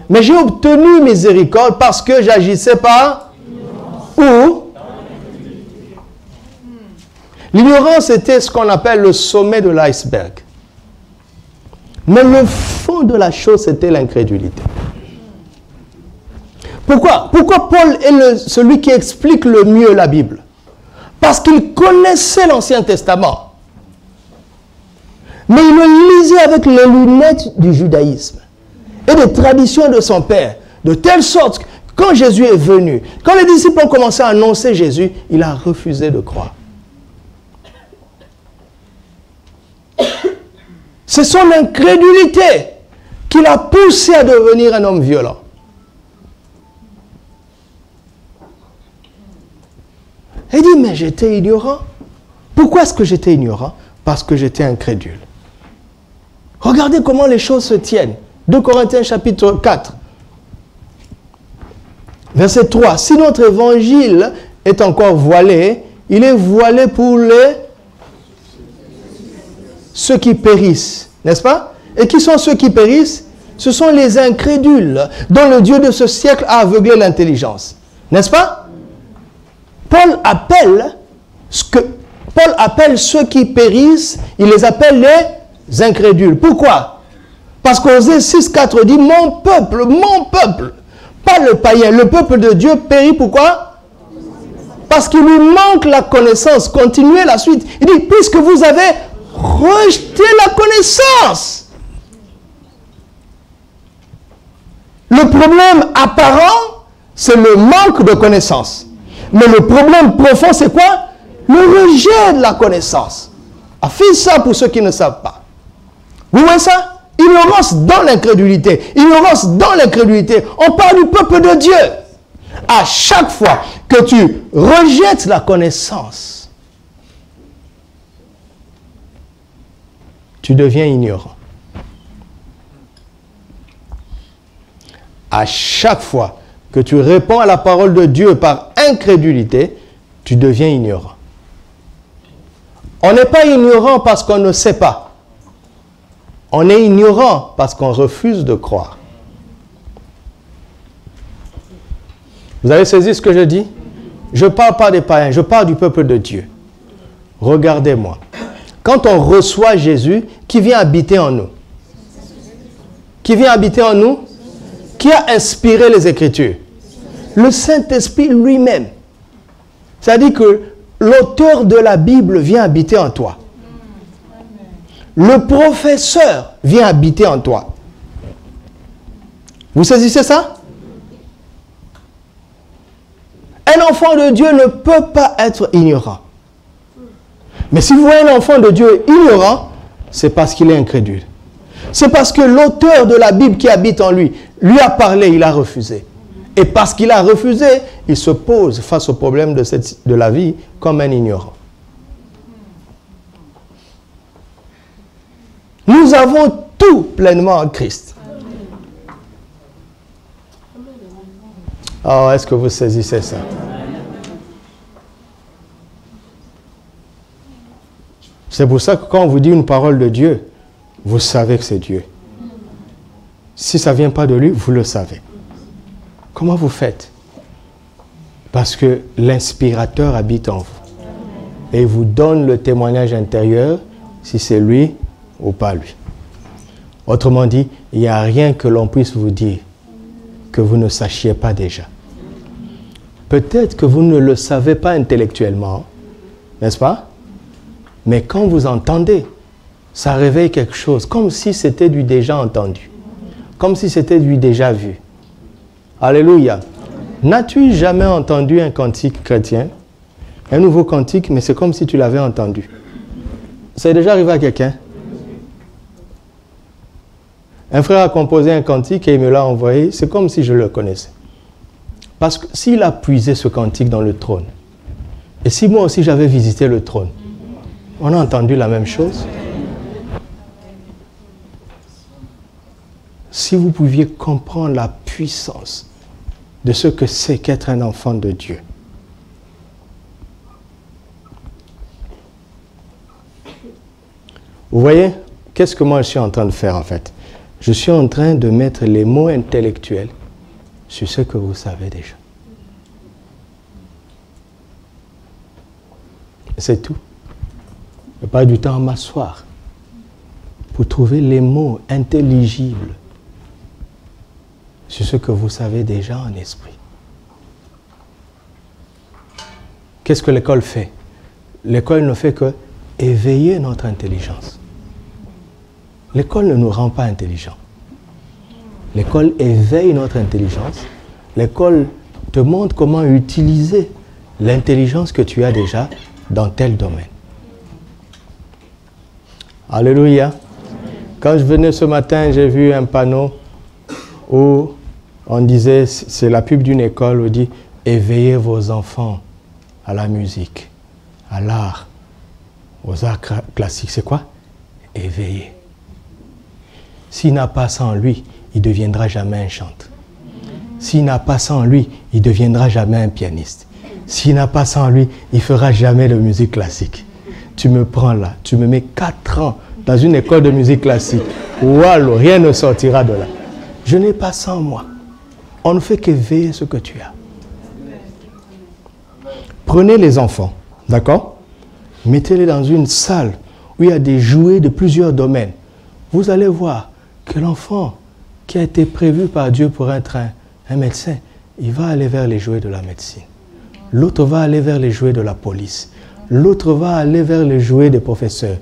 Mais j'ai obtenu miséricorde parce que j'agissais pas où? L'ignorance était ce qu'on appelle le sommet de l'iceberg. Mais le fond de la chose, c'était l'incrédulité. Pourquoi? Pourquoi Paul est celui qui explique le mieux la Bible? Parce qu'il connaissait l'Ancien Testament. Mais il le lisait avec les lunettes du judaïsme et des traditions de son père. De telle sorte que quand Jésus est venu, quand les disciples ont commencé à annoncer Jésus, il a refusé de croire. C'est son incrédulité qui l'a poussé à devenir un homme violent. Il dit, mais j'étais ignorant. Pourquoi est-ce que j'étais ignorant? Parce que j'étais incrédule. Regardez comment les choses se tiennent. 2 Corinthiens chapitre 4, verset 3. Si notre évangile est encore voilé, il est voilé pour ceux qui périssent. N'est-ce pas? Et qui sont ceux qui périssent? Ce sont les incrédules dont le Dieu de ce siècle a aveuglé l'intelligence. N'est-ce pas? Paul appelle ceux qui périssent, il les appelle les incrédules. Pourquoi? Parce qu'Osée 6,4 dit, mon peuple, pas le païen, le peuple de Dieu périt. Pourquoi? Parce qu'il lui manque la connaissance. Continuez la suite. Il dit, puisque vous avez rejeté la connaissance. Le problème apparent, c'est le manque de connaissance. Mais le problème profond, c'est quoi? Le rejet de la connaissance. Affiche ça pour ceux qui ne savent pas. Vous voyez ça? Ignorance dans l'incrédulité. Ignorance dans l'incrédulité. On parle du peuple de Dieu. À chaque fois que tu rejettes la connaissance, tu deviens ignorant. À chaque fois que tu réponds à la parole de Dieu par incrédulité, tu deviens ignorant. On n'est pas ignorant parce qu'on ne sait pas. On est ignorant parce qu'on refuse de croire. Vous avez saisi ce que je dis? Je ne parle pas des païens, je parle du peuple de Dieu. Regardez-moi. Quand on reçoit Jésus, qui vient habiter en nous? Qui vient habiter en nous? Qui a inspiré les Écritures? Le Saint-Esprit lui-même. C'est-à-dire que l'auteur de la Bible vient habiter en toi. Le professeur vient habiter en toi. Vous saisissez ça? Un enfant de Dieu ne peut pas être ignorant. Mais si vous voyez un enfant de Dieu ignorant, c'est parce qu'il est incrédule. C'est parce que l'auteur de la Bible qui habite en lui a parlé, il a refusé. Et parce qu'il a refusé, il se pose face au problème de la vie comme un ignorant. Nous avons tout pleinement en Christ. Oh, est-ce que vous saisissez ça? C'est pour ça que quand on vous dit une parole de Dieu, vous savez que c'est Dieu. Si ça ne vient pas de lui, vous le savez. Comment vous faites? Parce que l'inspirateur habite en vous. Et il vous donne le témoignage intérieur, si c'est lui ou pas lui. Autrement dit, il n'y a rien que l'on puisse vous dire que vous ne sachiez pas déjà. Peut-être que vous ne le savez pas intellectuellement, n'est-ce pas? Mais quand vous entendez, ça réveille quelque chose, comme si c'était du déjà entendu, comme si c'était du déjà vu. Alléluia. N'as-tu jamais entendu un cantique chrétien? Un nouveau cantique, mais c'est comme si tu l'avais entendu. C'est déjà arrivé à quelqu'un? Un frère a composé un cantique et il me l'a envoyé, c'est comme si je le connaissais. Parce que s'il a puisé ce cantique dans le trône, et si moi aussi j'avais visité le trône, on a entendu la même chose. Si vous pouviez comprendre la puissance de ce que c'est qu'être un enfant de Dieu. Vous voyez, qu'est-ce que moi je suis en train de faire en fait? Je suis en train de mettre les mots intellectuels sur ce que vous savez déjà. C'est tout. Je n'ai pas du temps à m'asseoir pour trouver les mots intelligibles sur ce que vous savez déjà en esprit. Qu'est-ce que l'école fait? L'école ne fait que éveiller notre intelligence. L'école ne nous rend pas intelligents. L'école éveille notre intelligence. L'école te montre comment utiliser l'intelligence que tu as déjà dans tel domaine. Alléluia. Quand je venais ce matin, j'ai vu un panneau où on disait, c'est la pub d'une école où on dit « Éveillez vos enfants à la musique, à l'art, aux arts classiques. » C'est quoi? Éveiller. S'il n'a pas ça en lui, il ne deviendra jamais un chanteur. S'il n'a pas ça en lui, il ne deviendra jamais un pianiste. S'il n'a pas ça en lui, il ne fera jamais de musique classique. Tu me prends là, tu me mets 4 ans dans une école de musique classique. Wallo, rien ne sortira de là. Je n'ai pas ça en moi. On ne fait qu'éveiller ce que tu as. Prenez les enfants, d'accord? Mettez-les dans une salle où il y a des jouets de plusieurs domaines. Vous allez voir que l'enfant qui a été prévu par Dieu pour être un médecin, il va aller vers les jouets de la médecine. L'autre va aller vers les jouets de la police. L'autre va aller vers les jouets des professeurs.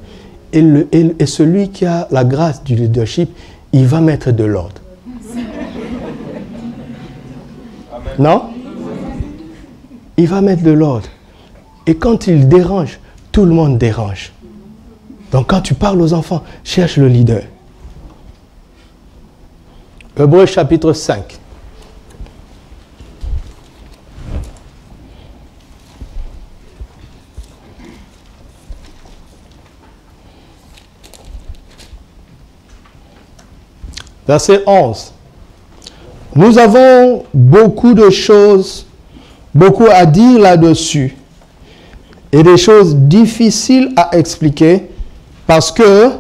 Et celui qui a la grâce du leadership, il va mettre de l'ordre. Non? Il va mettre de l'ordre. Et quand il dérange, tout le monde dérange. Donc quand tu parles aux enfants, cherche le leader. Hébreux chapitre 5. Verset 11. Nous avons beaucoup de choses, beaucoup à dire là-dessus. Et des choses difficiles à expliquer parce que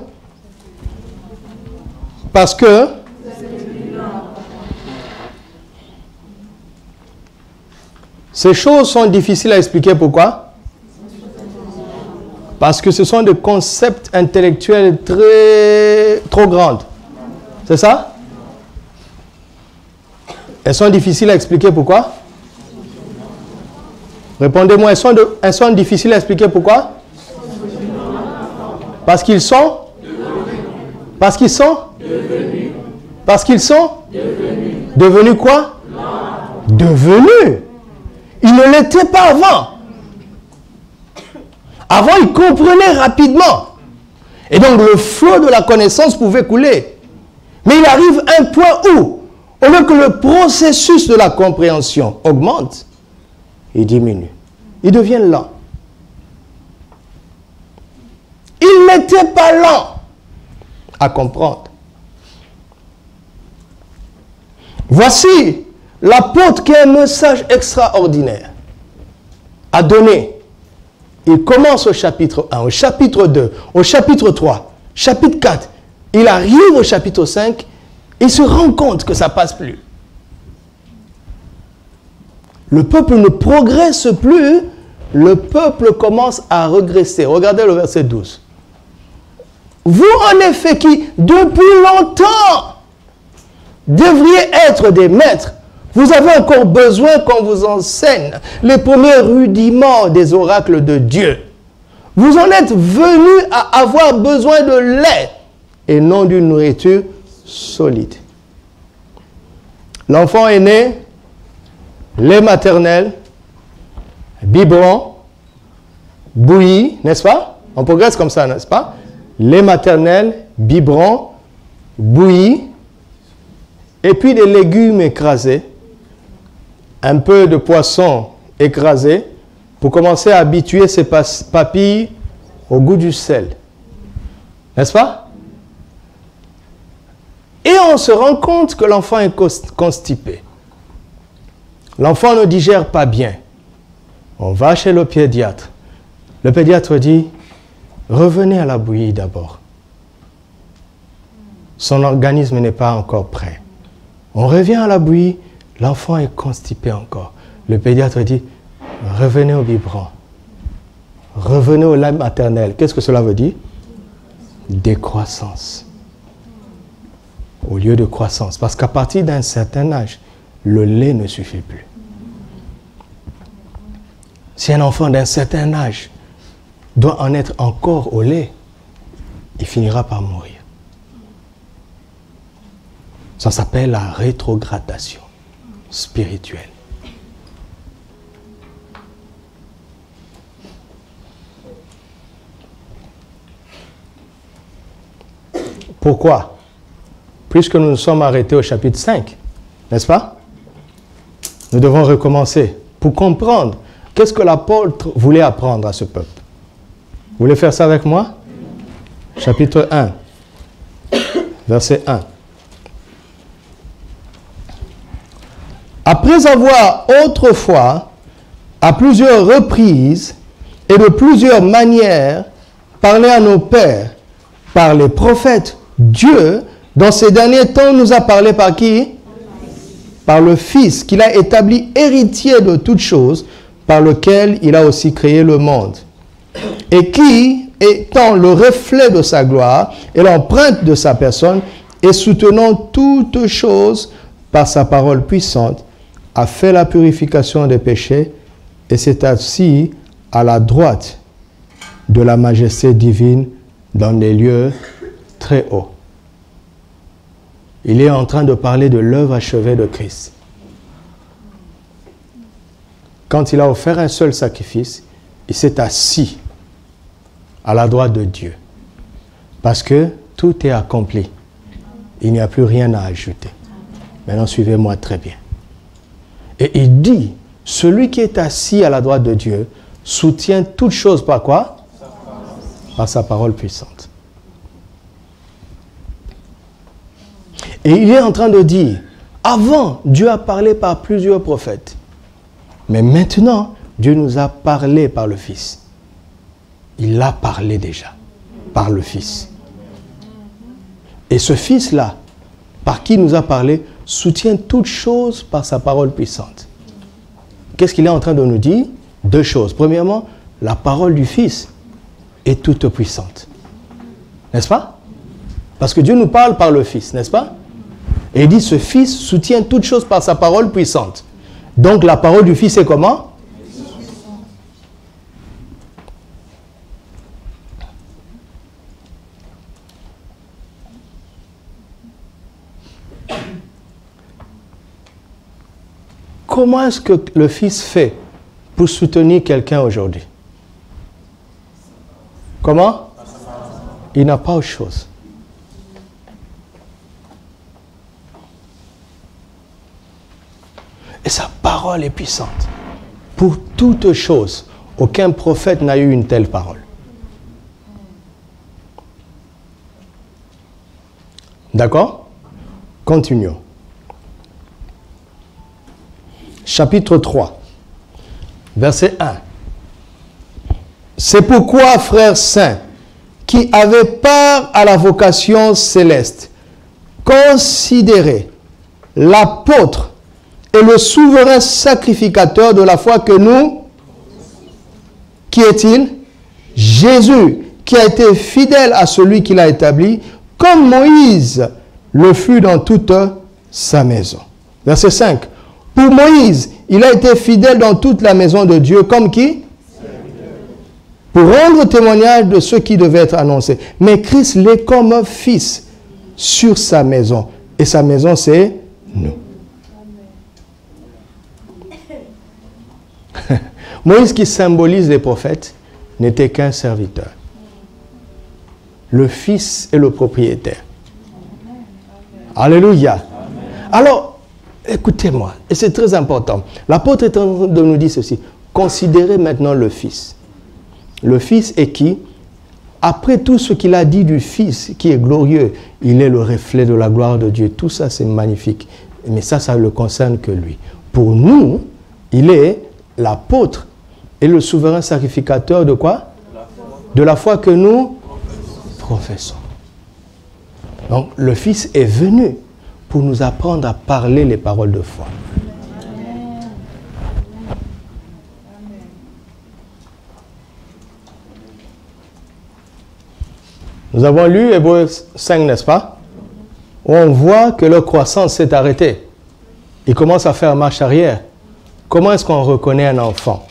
ces choses sont difficiles à expliquer. Pourquoi? Parce que ce sont des concepts intellectuels trop grands. C'est ça? Elles sont difficiles à expliquer. Pourquoi? Répondez-moi, elles sont difficiles à expliquer. Pourquoi? Parce qu'ils sont? Parce qu'ils sont? Parce qu'ils sont? Devenus quoi? Devenus. Ils ne l'étaient pas avant. Avant, ils comprenaient rapidement. Et donc, le flot de la connaissance pouvait couler. Mais il arrive un point où, au lieu que le processus de la compréhension augmente, il diminue. Il devient lent. Il n'était pas lent à comprendre. Voici l'apôtre qui a un message extraordinaire à donner, il commence au chapitre 1, au chapitre 2, au chapitre 3, chapitre 4. Il arrive au chapitre 5, il se rend compte que ça ne passe plus. Le peuple ne progresse plus, le peuple commence à régresser. Regardez le verset 12. Vous, en effet, qui, depuis longtemps, devriez être des maîtres, vous avez encore besoin qu'on vous enseigne les premiers rudiments des oracles de Dieu. Vous en êtes venus à avoir besoin de lait et non d'une nourriture solide. L'enfant est né, lait maternel, biberon, bouilli, n'est-ce pas? On progresse comme ça, n'est-ce pas? Lait maternel, biberon, bouilli, et puis des légumes écrasés, un peu de poisson écrasé, pour commencer à habituer ses papilles au goût du sel. N'est-ce pas? Et on se rend compte que l'enfant est constipé. L'enfant ne digère pas bien. On va chez le pédiatre. Le pédiatre dit, revenez à la bouillie d'abord. Son organisme n'est pas encore prêt. On revient à la bouillie, l'enfant est constipé encore. Le pédiatre dit, revenez au biberon. Revenez au lait maternel. Qu'est-ce que cela veut dire? Décroissance. Au lieu de croissance. Parce qu'à partir d'un certain âge, le lait ne suffit plus. Si un enfant d'un certain âge doit en être encore au lait, il finira par mourir. Ça s'appelle la rétrogradation spirituelle. Pourquoi? Puisque nous nous sommes arrêtés au chapitre 5, n'est-ce pas? Nous devons recommencer pour comprendre qu'est-ce que l'apôtre voulait apprendre à ce peuple. Vous voulez faire ça avec moi? Chapitre 1, verset 1. Après avoir autrefois, à plusieurs reprises et de plusieurs manières, parlé à nos pères par les prophètes, Dieu, dans ces derniers temps, nous a parlé par qui? Par le Fils, qu'il a établi héritier de toutes choses, par lequel il a aussi créé le monde. Et qui, étant le reflet de sa gloire et l'empreinte de sa personne, et soutenant toutes choses par sa parole puissante, a fait la purification des péchés et s'est assis à la droite de la majesté divine dans les lieux très hauts. Il est en train de parler de l'œuvre achevée de Christ. Quand il a offert un seul sacrifice, il s'est assis à la droite de Dieu. Parce que tout est accompli. Il n'y a plus rien à ajouter. Maintenant, suivez-moi très bien. Et il dit, celui qui est assis à la droite de Dieu soutient toutes choses par quoi? Par sa parole puissante. Et il est en train de dire, avant, Dieu a parlé par plusieurs prophètes. Mais maintenant, Dieu nous a parlé par le Fils. Il a parlé déjà par le Fils. Et ce Fils-là, par qui il nous a parlé, soutient toutes choses par sa parole puissante. Qu'est-ce qu'il est en train de nous dire? Deux choses. Premièrement, la parole du Fils est toute puissante. N'est-ce pas? Parce que Dieu nous parle par le Fils, n'est-ce pas? Et il dit, ce Fils soutient toutes choses par sa parole puissante. Donc la parole du Fils est comment? Comment est-ce que le Fils fait pour soutenir quelqu'un aujourd'hui? Comment? Il n'a pas autre chose. Et sa parole est puissante. Pour toute chose, aucun prophète n'a eu une telle parole. D'accord? Continuons. chapitre 3, verset 1. C'est pourquoi, frères saints, qui avaient part à la vocation céleste, considérez l'apôtre et le souverain sacrificateur de la foi que nous, qui est-il? Jésus, qui a été fidèle à celui qui l'a établi, comme Moïse le fut dans toute sa maison. Verset 5. Pour Moïse, il a été fidèle dans toute la maison de Dieu, comme qui? Pour rendre témoignage de ce qui devait être annoncé. Mais Christ l'est comme un fils sur sa maison. Et sa maison, c'est nous. Moïse, qui symbolise les prophètes, n'était qu'un serviteur. Le fils est le propriétaire. Alléluia. Alors, écoutez-moi, et c'est très important. L'apôtre est en train de nous dire ceci. Considérez maintenant le fils. Le fils est qui? Après tout ce qu'il a dit du fils, qui est glorieux, il est le reflet de la gloire de Dieu. Tout ça, c'est magnifique. Mais ça ne le concerne que lui. Pour nous, il est l'apôtre et le souverain sacrificateur de quoi? De la foi que nous professons. Donc, le Fils est venu pour nous apprendre à parler les paroles de foi. Nous avons lu Hébreux 5, n'est-ce pas? Où on voit que leur croissance s'est arrêtée. Ils commencent à faire marche arrière. Comment est-ce qu'on reconnaît un enfant?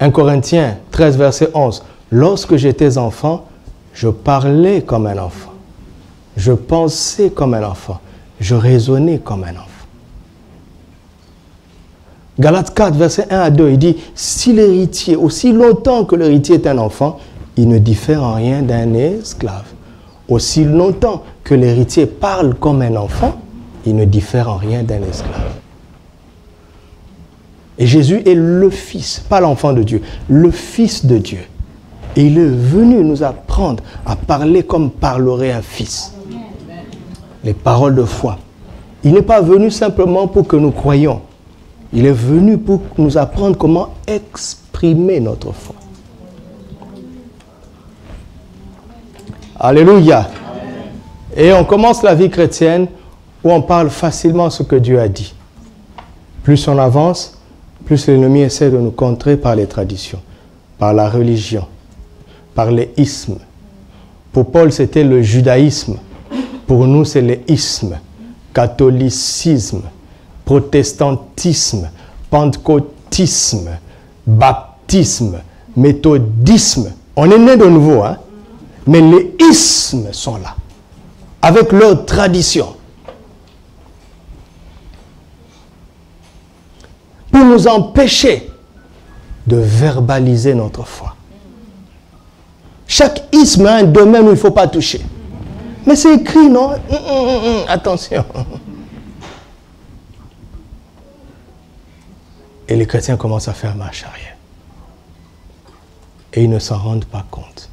1 Corinthiens 13, verset 11. Lorsque j'étais enfant, je parlais comme un enfant. Je pensais comme un enfant. Je raisonnais comme un enfant. Galates 4, verset 1 à 2, il dit, si l'héritier, aussi longtemps que l'héritier est un enfant, il ne diffère en rien d'un esclave. Aussi longtemps que l'héritier parle comme un enfant, il ne diffère en rien d'un esclave. Et Jésus est le Fils, pas l'enfant de Dieu, le Fils de Dieu. Et il est venu nous apprendre à parler comme parlerait un fils. Les paroles de foi. Il n'est pas venu simplement pour que nous croyions. Il est venu pour nous apprendre comment exprimer notre foi. Alléluia. Et on commence la vie chrétienne où on parle facilement ce que Dieu a dit. Plus on avance, plus l'ennemi essaie de nous contrer par les traditions, par la religion, par les ismes. Pour Paul, c'était le judaïsme. Pour nous, c'est les ismes. Catholicisme, protestantisme, pentecôtisme, baptisme, méthodisme. On est né de nouveau, hein? Mais les ismes sont là, avec leur tradition. Pour nous empêcher de verbaliser notre foi. Chaque isme a un domaine où il ne faut pas toucher. Mais c'est écrit, non? Attention. Et les chrétiens commencent à faire marche arrière. Et ils ne s'en rendent pas compte.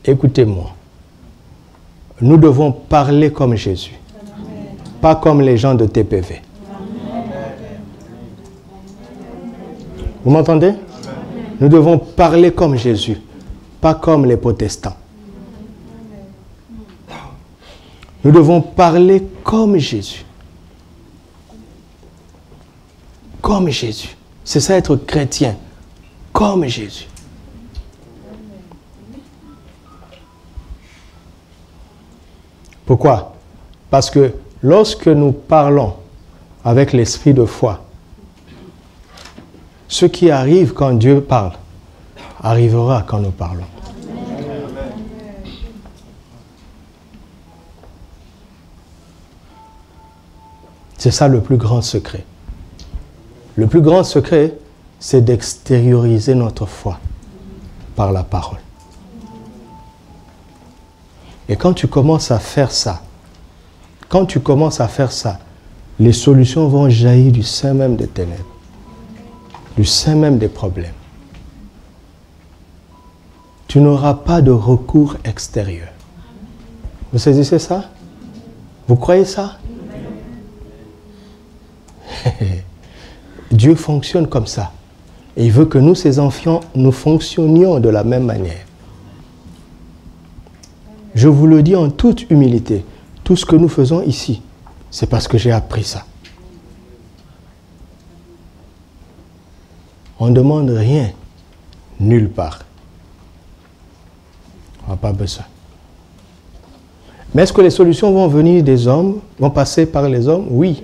Écoutez-moi. Nous devons parler comme Jésus. Pas comme les gens de TPV. Vous m'entendez? Nous devons parler comme Jésus, pas comme les protestants. Nous devons parler comme Jésus. Comme Jésus. C'est ça être chrétien. Comme Jésus. Pourquoi? Parce que lorsque nous parlons avec l'esprit de foi, ce qui arrive quand Dieu parle, arrivera quand nous parlons. C'est ça le plus grand secret. Le plus grand secret, c'est d'extérioriser notre foi par la parole. Et quand tu commences à faire ça, les solutions vont jaillir du sein même des ténèbres, du sein même des problèmes. Tu n'auras pas de recours extérieur. Vous saisissez ça? Vous croyez ça? Dieu fonctionne comme ça. Et il veut que nous, ses enfants, nous fonctionnions de la même manière. Je vous le dis en toute humilité, tout ce que nous faisons ici, c'est parce que j'ai appris ça. On ne demande rien, nulle part. On n'a pas besoin. Mais est-ce que les solutions vont venir des hommes, vont passer par les hommes? Oui.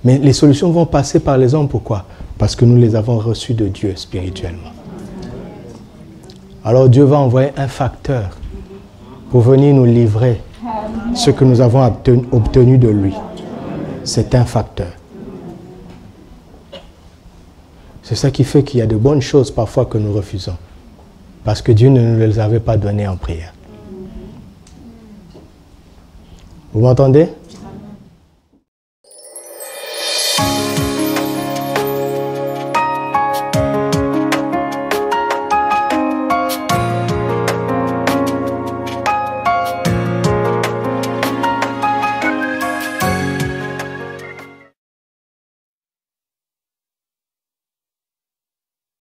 Mais les solutions vont passer par les hommes, pourquoi? Parce que nous les avons reçues de Dieu spirituellement. Alors Dieu va envoyer un facteur pour venir nous livrer ce que nous avons obtenu de lui. C'est un facteur. C'est ça qui fait qu'il y a de bonnes choses parfois que nous refusons. Parce que Dieu ne nous les avait pas données en prière. Vous m'entendez?